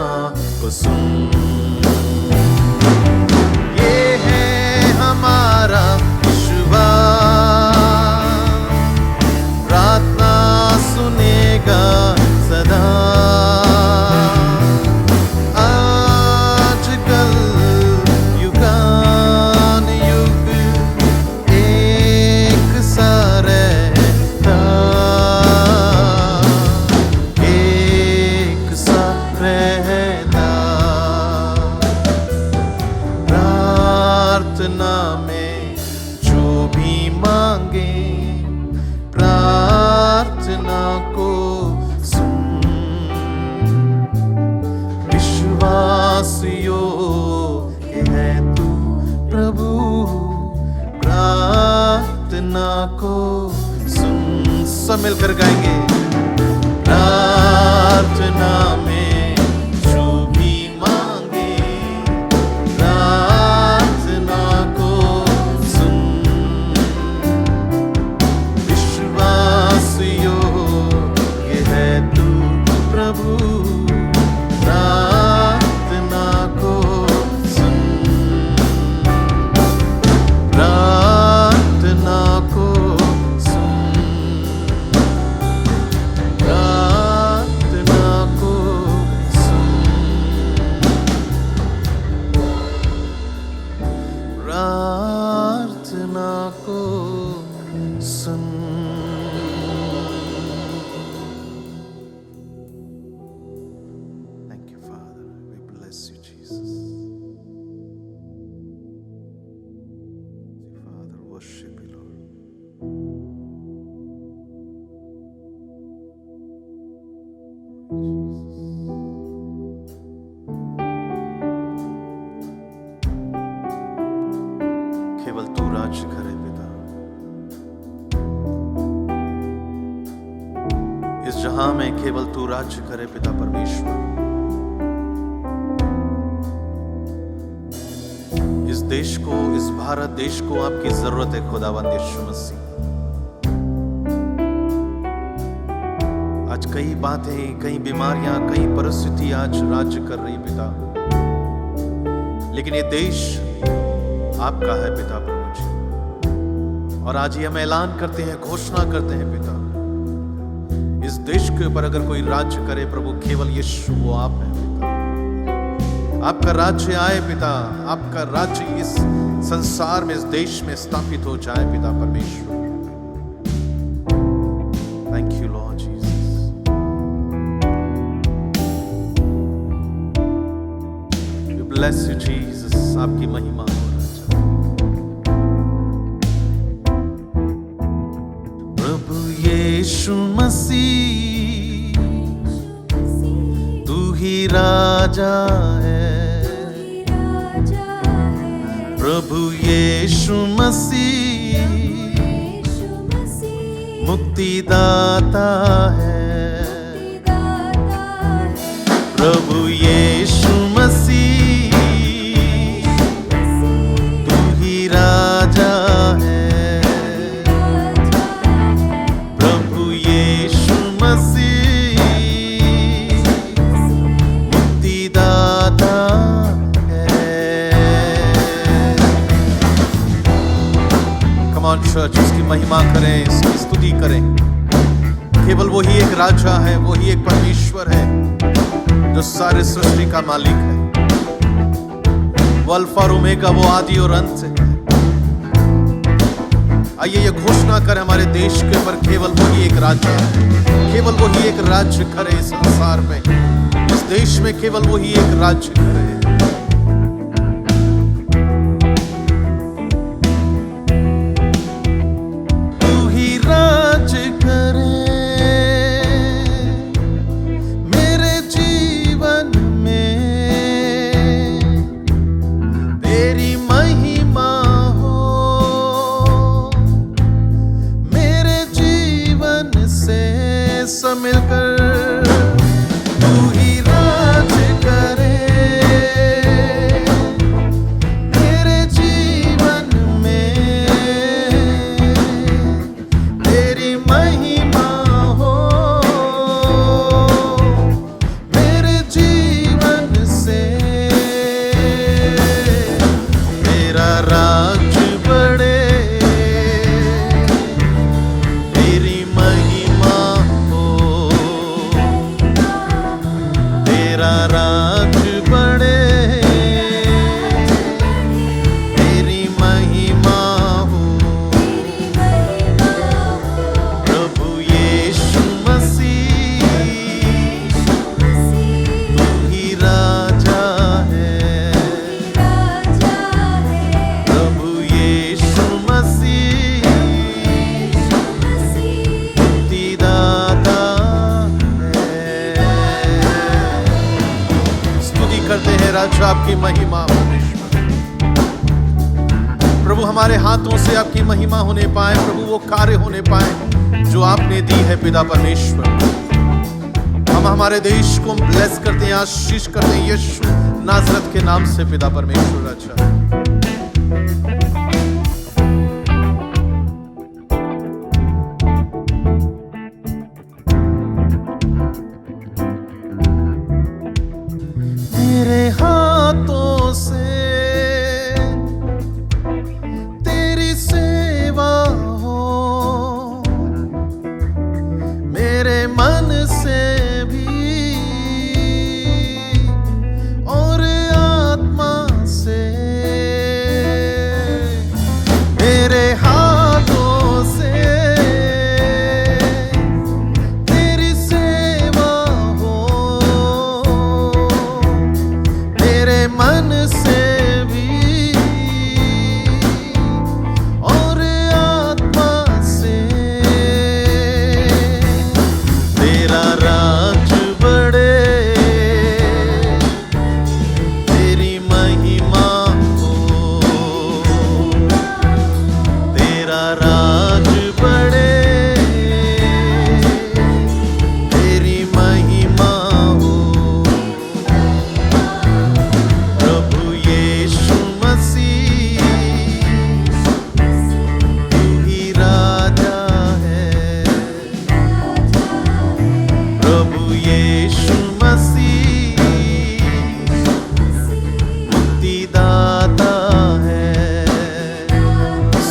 को सुन। ये है हमारा विश्वास, प्रार्थना सुनेगा सदा। आजकल युगान युग एक सा रहता, एक सा रहता। प्रार्थना में जो भी मांगे, प्रार्थना को सुन। विश्वास योग्य है तू प्रभु, प्रार्थना को सुन। सब मिलकर गाएंगे। प्रार्थना में जो भी मांगे, प्रार्थना को सुन। विश्वास योग्य है तू प्रभु, प्रार्थना को सुन। प्रार्थना को सुन। प्रार्थना को सुन। प्रार्थना को सुन। Thank you, Father. We bless you, Jesus. Father, worship you, Lord. केवल तू राज्य करे पिता, इस जहां में केवल तू राज्य करे पिता परमेश्वर। इस देश को, इस भारत देश को आपकी जरूरत है खुदावंद यीशु मसीह। आज कई बातें, कई बीमारियां, कई परिस्थिति आज राज्य कर रही पिता, लेकिन ये देश आपका है पिता प्रभु जी। और आज ये हम ऐलान करते हैं, घोषणा करते हैं पिता, इस देश के ऊपर अगर कोई राज्य करे प्रभु, केवल यीशु वो आप हैं पिता। आपका राज्य आए पिता, आपका राज्य इस संसार में, इस देश में स्थापित हो जाए पिता परमेश्वर। Thank you Lord Jesus. We bless you Jesus. आपकी महिमा हो राजा। प्रभु यीशु मसीह तू ही राजा है। प्रभु यीशु मसीह मुक्तिदाता है। प्रभु यीशु मसीह तू ही राजा है। प्रभु यीशु मसीह मुक्तिदाता चर्च उसकी महिमा करें, उसकी स्तुति करें। केवल वही एक राजा है, वही एक परमेश्वर है जो सारे सृष्टि का मालिक है। वो अल्फा और ओमेगा, वो आदि और अंत है। आइए ये घोषणा कर हमारे देश के ऊपर केवल वही एक राज्य है, केवल वही एक राज्य करे इस संसार में, इस देश में केवल वही एक राज्य करे। तू ही राज्य करे मेरे जीवन में, तेरी महिमा हो मेरे जीवन से सब मिलकर। तू ही राज करे मेरे जीवन में, तेरी महिमा हो मेरे जीवन से। तेरा राज बढ़े, तेरी महिमा हो, तेरा राज बढ़े, तेरी महिमा हो। प्रभु यीशु मसीह तू ही राजा है, प्रभु यीशु मसीह मुक्तिदाता है। स्तुति करते हैं राजा आपकी महिमा परमेश्वर। प्रभु हमारे हाथों से आपकी महिमा होने पाए, प्रभु वो कार्य होने पाए जो आपने दी है पिता परमेश्वर। हम हमारे देश को ब्लेस करते हैं, आशीष करते हैं यीशु नाजरत के नाम से पिता परमेश्वर। अच्छा तेरे हाथों से तेरी सेवा हो, मेरे मन से भी और आत्मा से। मेरे हाथों से तेरी सेवा हो, मेरे मन से भी और आत्मा से। तेरा राज बढ़े, तेरी महिमा हो, तेरा राज बढ़े, तेरी महिमा हो। प्रभु यीशु मसीह तू ही राजा है, प्रभु यीशु मसीह मुक्तिदाता है।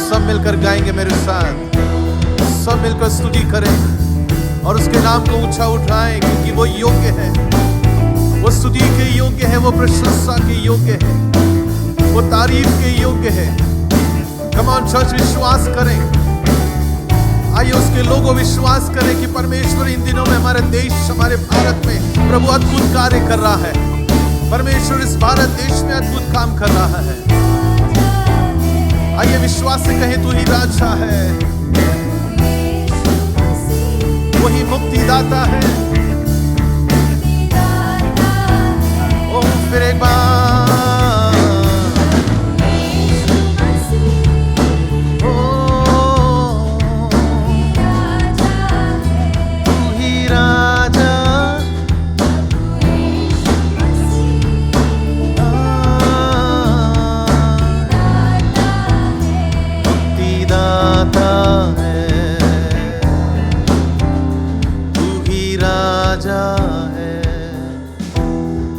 सब मिलकर गाएंगे मेरे साथ, सब मिलकर स्तुति करें और उसके नाम को ऊंचा उठाएं, क्योंकि वो योग्य है, वो स्तुति के योग्य है, वो प्रशंसा के योग्य है, वो तारीफ के योग्य है। कम ऑन चर्च, विश्वास करें। आइए उसके लोगों विश्वास करें कि परमेश्वर इन दिनों में हमारे देश, हमारे भारत में प्रभु अद्भुत कार्य कर रहा है। परमेश्वर इस भारत देश में अद्भुत काम कर रहा है। आइए विश्वास से कहें तू ही राजा है, वही मुक्तिदाता है। ओ फिर एक बार तू ही राजा, मुक्तिदाता है, तू ही राजा है।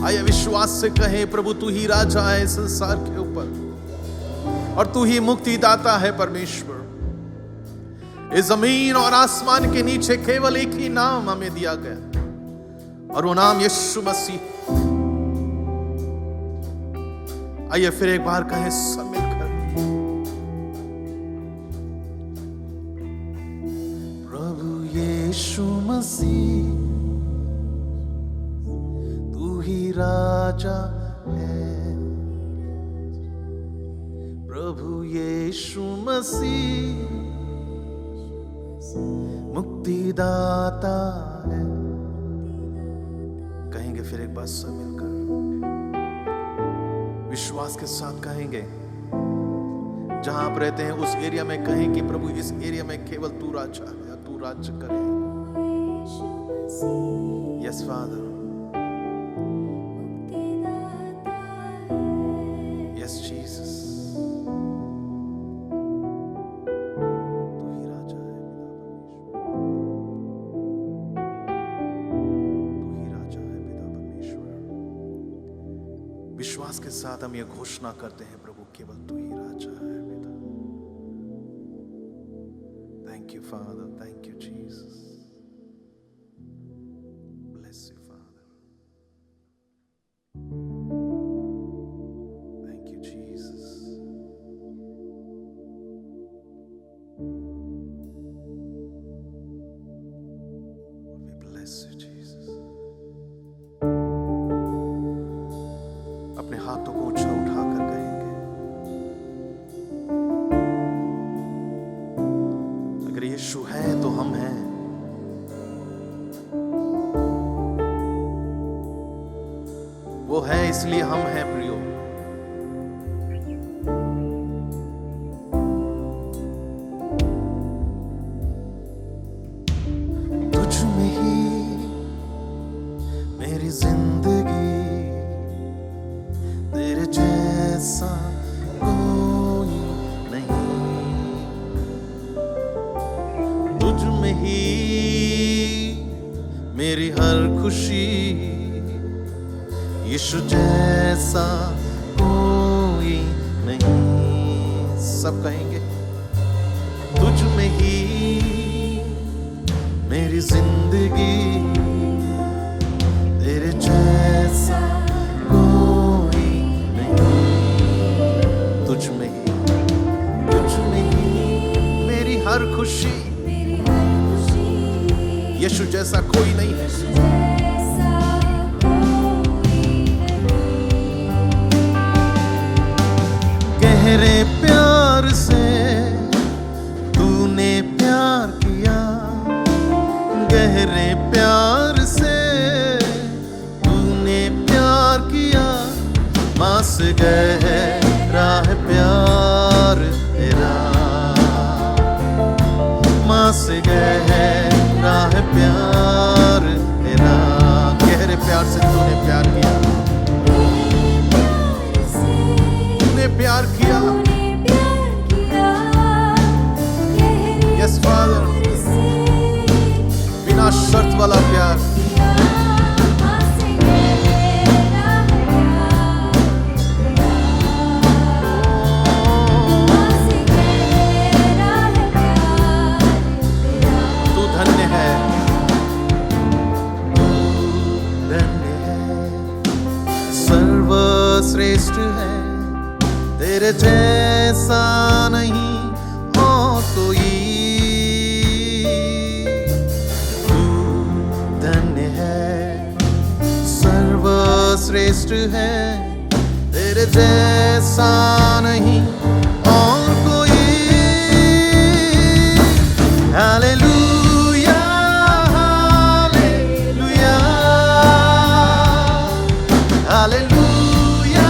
आइए विश्वास से कहें प्रभु तू ही राजा है संसार के ऊपर और तू ही मुक्तिदाता है परमेश्वर। इस जमीन और आसमान के नीचे केवल एक ही नाम हमें दिया गया और वो नाम यीशु मसीह। आइए फिर एक बार कहें सब मिलकर मसीह तू ही राजा है। प्रभु यीशु मसीह मुक्तिदाता है। कहेंगे फिर एक बार सब मिलकर विश्वास के साथ कहेंगे। जहां आप रहते हैं उस एरिया में कहें कि प्रभु इस एरिया में केवल तू राजा है, तू राज्य करे। यस फादर, यस जीसस, तू ही राजा है पिता परमेश्वर। विश्वास के साथ हम ये घोषणा करते हैं, प्रभु केवल तू ही राजा है पिता। Thank you father, thank you Jesus, bless you father, thank you Jesus. We bless you Jesus। अपने हाथों को ऊंचा उठाकर कहेंगे, अगर यीशु है तो हम हैं। वो है इसलिए हम हैं प्रियो। तुझ में ही मेरी जिंदगी, तेरे जैसा कोई नहीं। तुझ में ही मेरी हर खुशी, यीशु जैसा कोई नहीं। सब कहेंगे, तुझ में ही मेरी जिंदगी, तेरे जैसा कोई नहीं। तुझ में ही मेरी हर खुशी, यीशु जैसा कोई नहीं है। गहरे प्यार से तूने प्यार किया, गहरे प्यार से तूने प्यार किया। मां से गहरा है प्यार तेरा, मां से गहरा है प्यार तेरा। गहरे प्यार से तूने प्यार किया, तूने प्यार किया। यस फादर, बिना शर्त वाला प्यार। तू धन्य है, तू धन्य है, सर्वश्रेष्ठ है। तेरे जैसा नहीं और कोई। तू धन्य है, सर्वश्रेष्ठ है। तेरे जैसा नहीं और कोई। Hallelujah, hallelujah, hallelujah.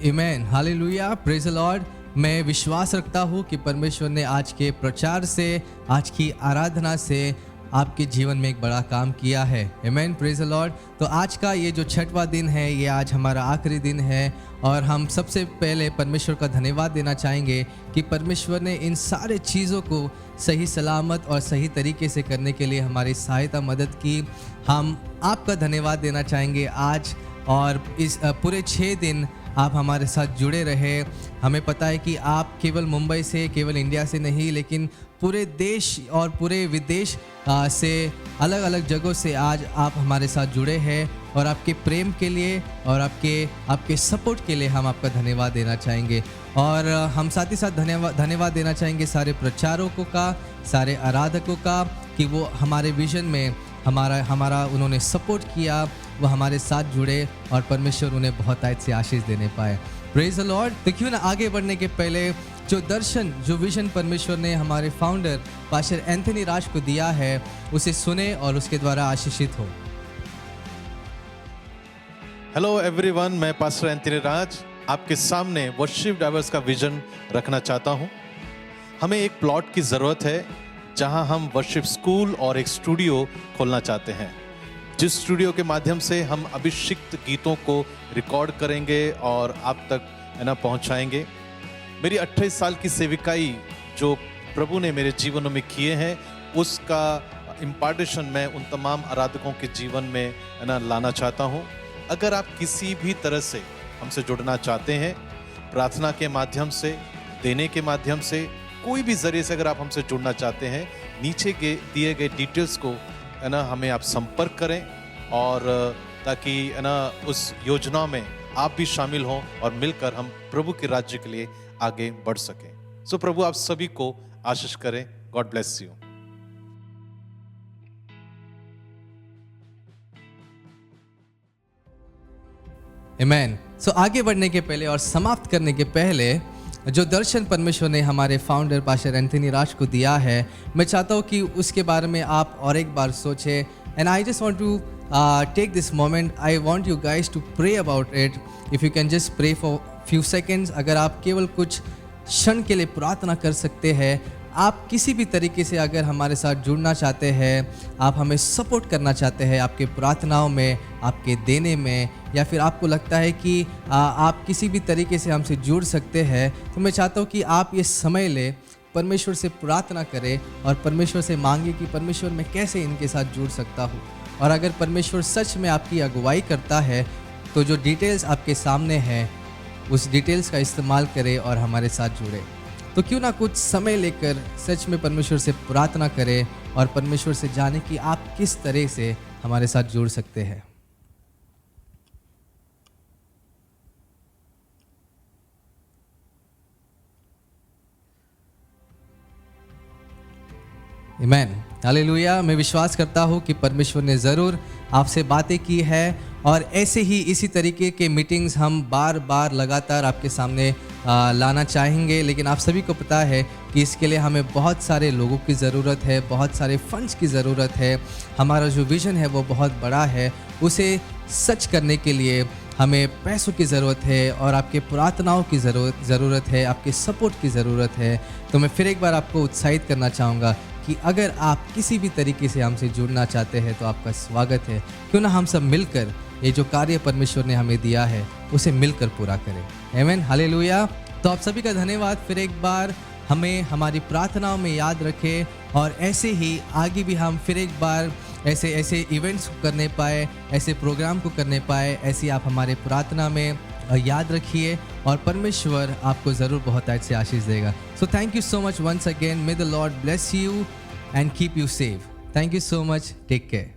Amen, hallelujah, praise the Lord. मैं विश्वास रखता हूँ कि परमेश्वर ने आज के प्रचार से, आज की आराधना से आपके जीवन में एक बड़ा काम किया है। आमेन, प्रेज द लॉर्ड। तो आज का ये जो 6वां दिन है, ये आज हमारा आखिरी दिन है और हम सबसे पहले परमेश्वर का धन्यवाद देना चाहेंगे कि परमेश्वर ने इन सारे चीज़ों को सही सलामत और सही तरीके से करने के लिए हमारी सहायता मदद की। हम आपका धन्यवाद देना चाहेंगे आज, और इस पूरे 6 दिन आप हमारे साथ जुड़े रहे। हमें पता है कि आप केवल मुंबई से, केवल इंडिया से नहीं, लेकिन पूरे देश और पूरे विदेश से अलग अलग जगहों से आज आप हमारे साथ जुड़े हैं, और आपके प्रेम के लिए और आपके सपोर्ट के लिए हम आपका धन्यवाद देना चाहेंगे। और हम साथ ही साथ धन्यवाद देना चाहेंगे सारे प्रचारकों का, सारे आराधकों का, कि वो हमारे विजन में हमारा उन्होंने सपोर्ट किया, वो हमारे साथ जुड़े और परमेश्वर उन्हें बहुत से आशीष देने पाए। Praise the Lord. तो क्यों ना आगे बढ़ने के पहले जो विजन परमेश्वर ने हमारे फाउंडर पास्टर एंथनी राज को दिया है, उसे सुने और उसके द्वारा आशीषित हो। हेलो एवरीवन, मैं पास्टर एंथनी राज आपके सामने वर्शिप डाइवर्स का विजन रखना चाहता हूं। हमें एक प्लॉट की ज़रूरत है जहां हम वर्शिप स्कूल और एक स्टूडियो खोलना चाहते हैं, जिस स्टूडियो के माध्यम से हम अभिषिक्त गीतों को रिकॉर्ड करेंगे और आप तक पहुंचाएंगे। मेरी 28 साल की सेविकाई जो प्रभु ने मेरे जीवन में किए हैं, उसका इम्पार्टेशन मैं उन तमाम आराधकों के जीवन में लाना चाहता हूं। अगर आप किसी भी तरह से हमसे जुड़ना चाहते हैं, प्रार्थना के माध्यम से, देने के माध्यम से, कोई भी जरिए से अगर आप हमसे जुड़ना चाहते हैं, नीचे के दिए गए डिटेल्स को हमें आप संपर्क करें, और ताकि उस योजना में आप भी शामिल हों और मिलकर हम प्रभु के राज्य के लिए आगे बढ़ सकें। सो प्रभु आप सभी को आशीष करें। God bless you. Amen. So आगे बढ़ने के पहले और समाप्त करने के पहले जो दर्शन परमेश्वर ने हमारे फाउंडर पास्टर एंथनी राज को दिया है, मैं चाहता हूँ कि उसके बारे में आप और एक बार सोचें। And I just want to take this moment, I want you guys to pray about it. If you can just pray for few seconds. अगर आप केवल कुछ क्षण के लिए प्रार्थना कर सकते हैं, आप किसी भी तरीके से अगर हमारे साथ जुड़ना चाहते हैं, आप हमें सपोर्ट करना चाहते हैं आपके प्रार्थनाओं में, आपके देने में, या फिर आपको लगता है कि आप किसी भी तरीके से हमसे जुड़ सकते हैं, तो मैं चाहता हूँ कि आप ये समय ले, परमेश्वर से प्रार्थना करें और परमेश्वर से मांगे कि परमेश्वर मैं कैसे इनके साथ जुड़ सकता हूँ। और अगर परमेश्वर सच में आपकी अगुवाई करता है, तो जो डिटेल्स आपके सामने हैं, उस डिटेल्स का इस्तेमाल करें और हमारे साथ जुड़े। तो क्यों ना कुछ समय लेकर सच में परमेश्वर से प्रार्थना करें और परमेश्वर से जाने कि आप किस तरह से हमारे साथ जुड़ सकते हैं। आमेन, हालेलुया। मैं विश्वास करता हूँ कि परमेश्वर ने ज़रूर आपसे बातें की है, और ऐसे ही इसी तरीके के मीटिंग्स हम बार बार लगातार आपके सामने लाना चाहेंगे। लेकिन आप सभी को पता है कि इसके लिए हमें बहुत सारे लोगों की ज़रूरत है, बहुत सारे फंड्स की ज़रूरत है। हमारा जो विज़न है वो बहुत बड़ा है, उसे सच करने के लिए हमें पैसों की ज़रूरत है और आपके प्रार्थनाओं की ज़रूरत है, आपके सपोर्ट की ज़रूरत है। तो मैं फिर एक बार आपको उत्साहित करना चाहूँगा कि अगर आप किसी भी तरीके से हमसे जुड़ना चाहते हैं, तो आपका स्वागत है। क्यों ना हम सब मिलकर ये जो कार्य परमेश्वर ने हमें दिया है, उसे मिलकर पूरा करें। आमेन, हालेलुया। तो आप सभी का धन्यवाद फिर एक बार। हमें हमारी प्रार्थनाओं में याद रखें, और ऐसे ही आगे भी हम फिर एक बार ऐसे इवेंट्स को करने पाए, ऐसे प्रोग्राम को करने पाए, ऐसे आप हमारे प्रार्थना में याद रखिए, और परमेश्वर आपको ज़रूर बहुत अच्छे आशीष देगा। So thank you so much once again. May the Lord bless you and keep you safe. Thank you so much. Take care.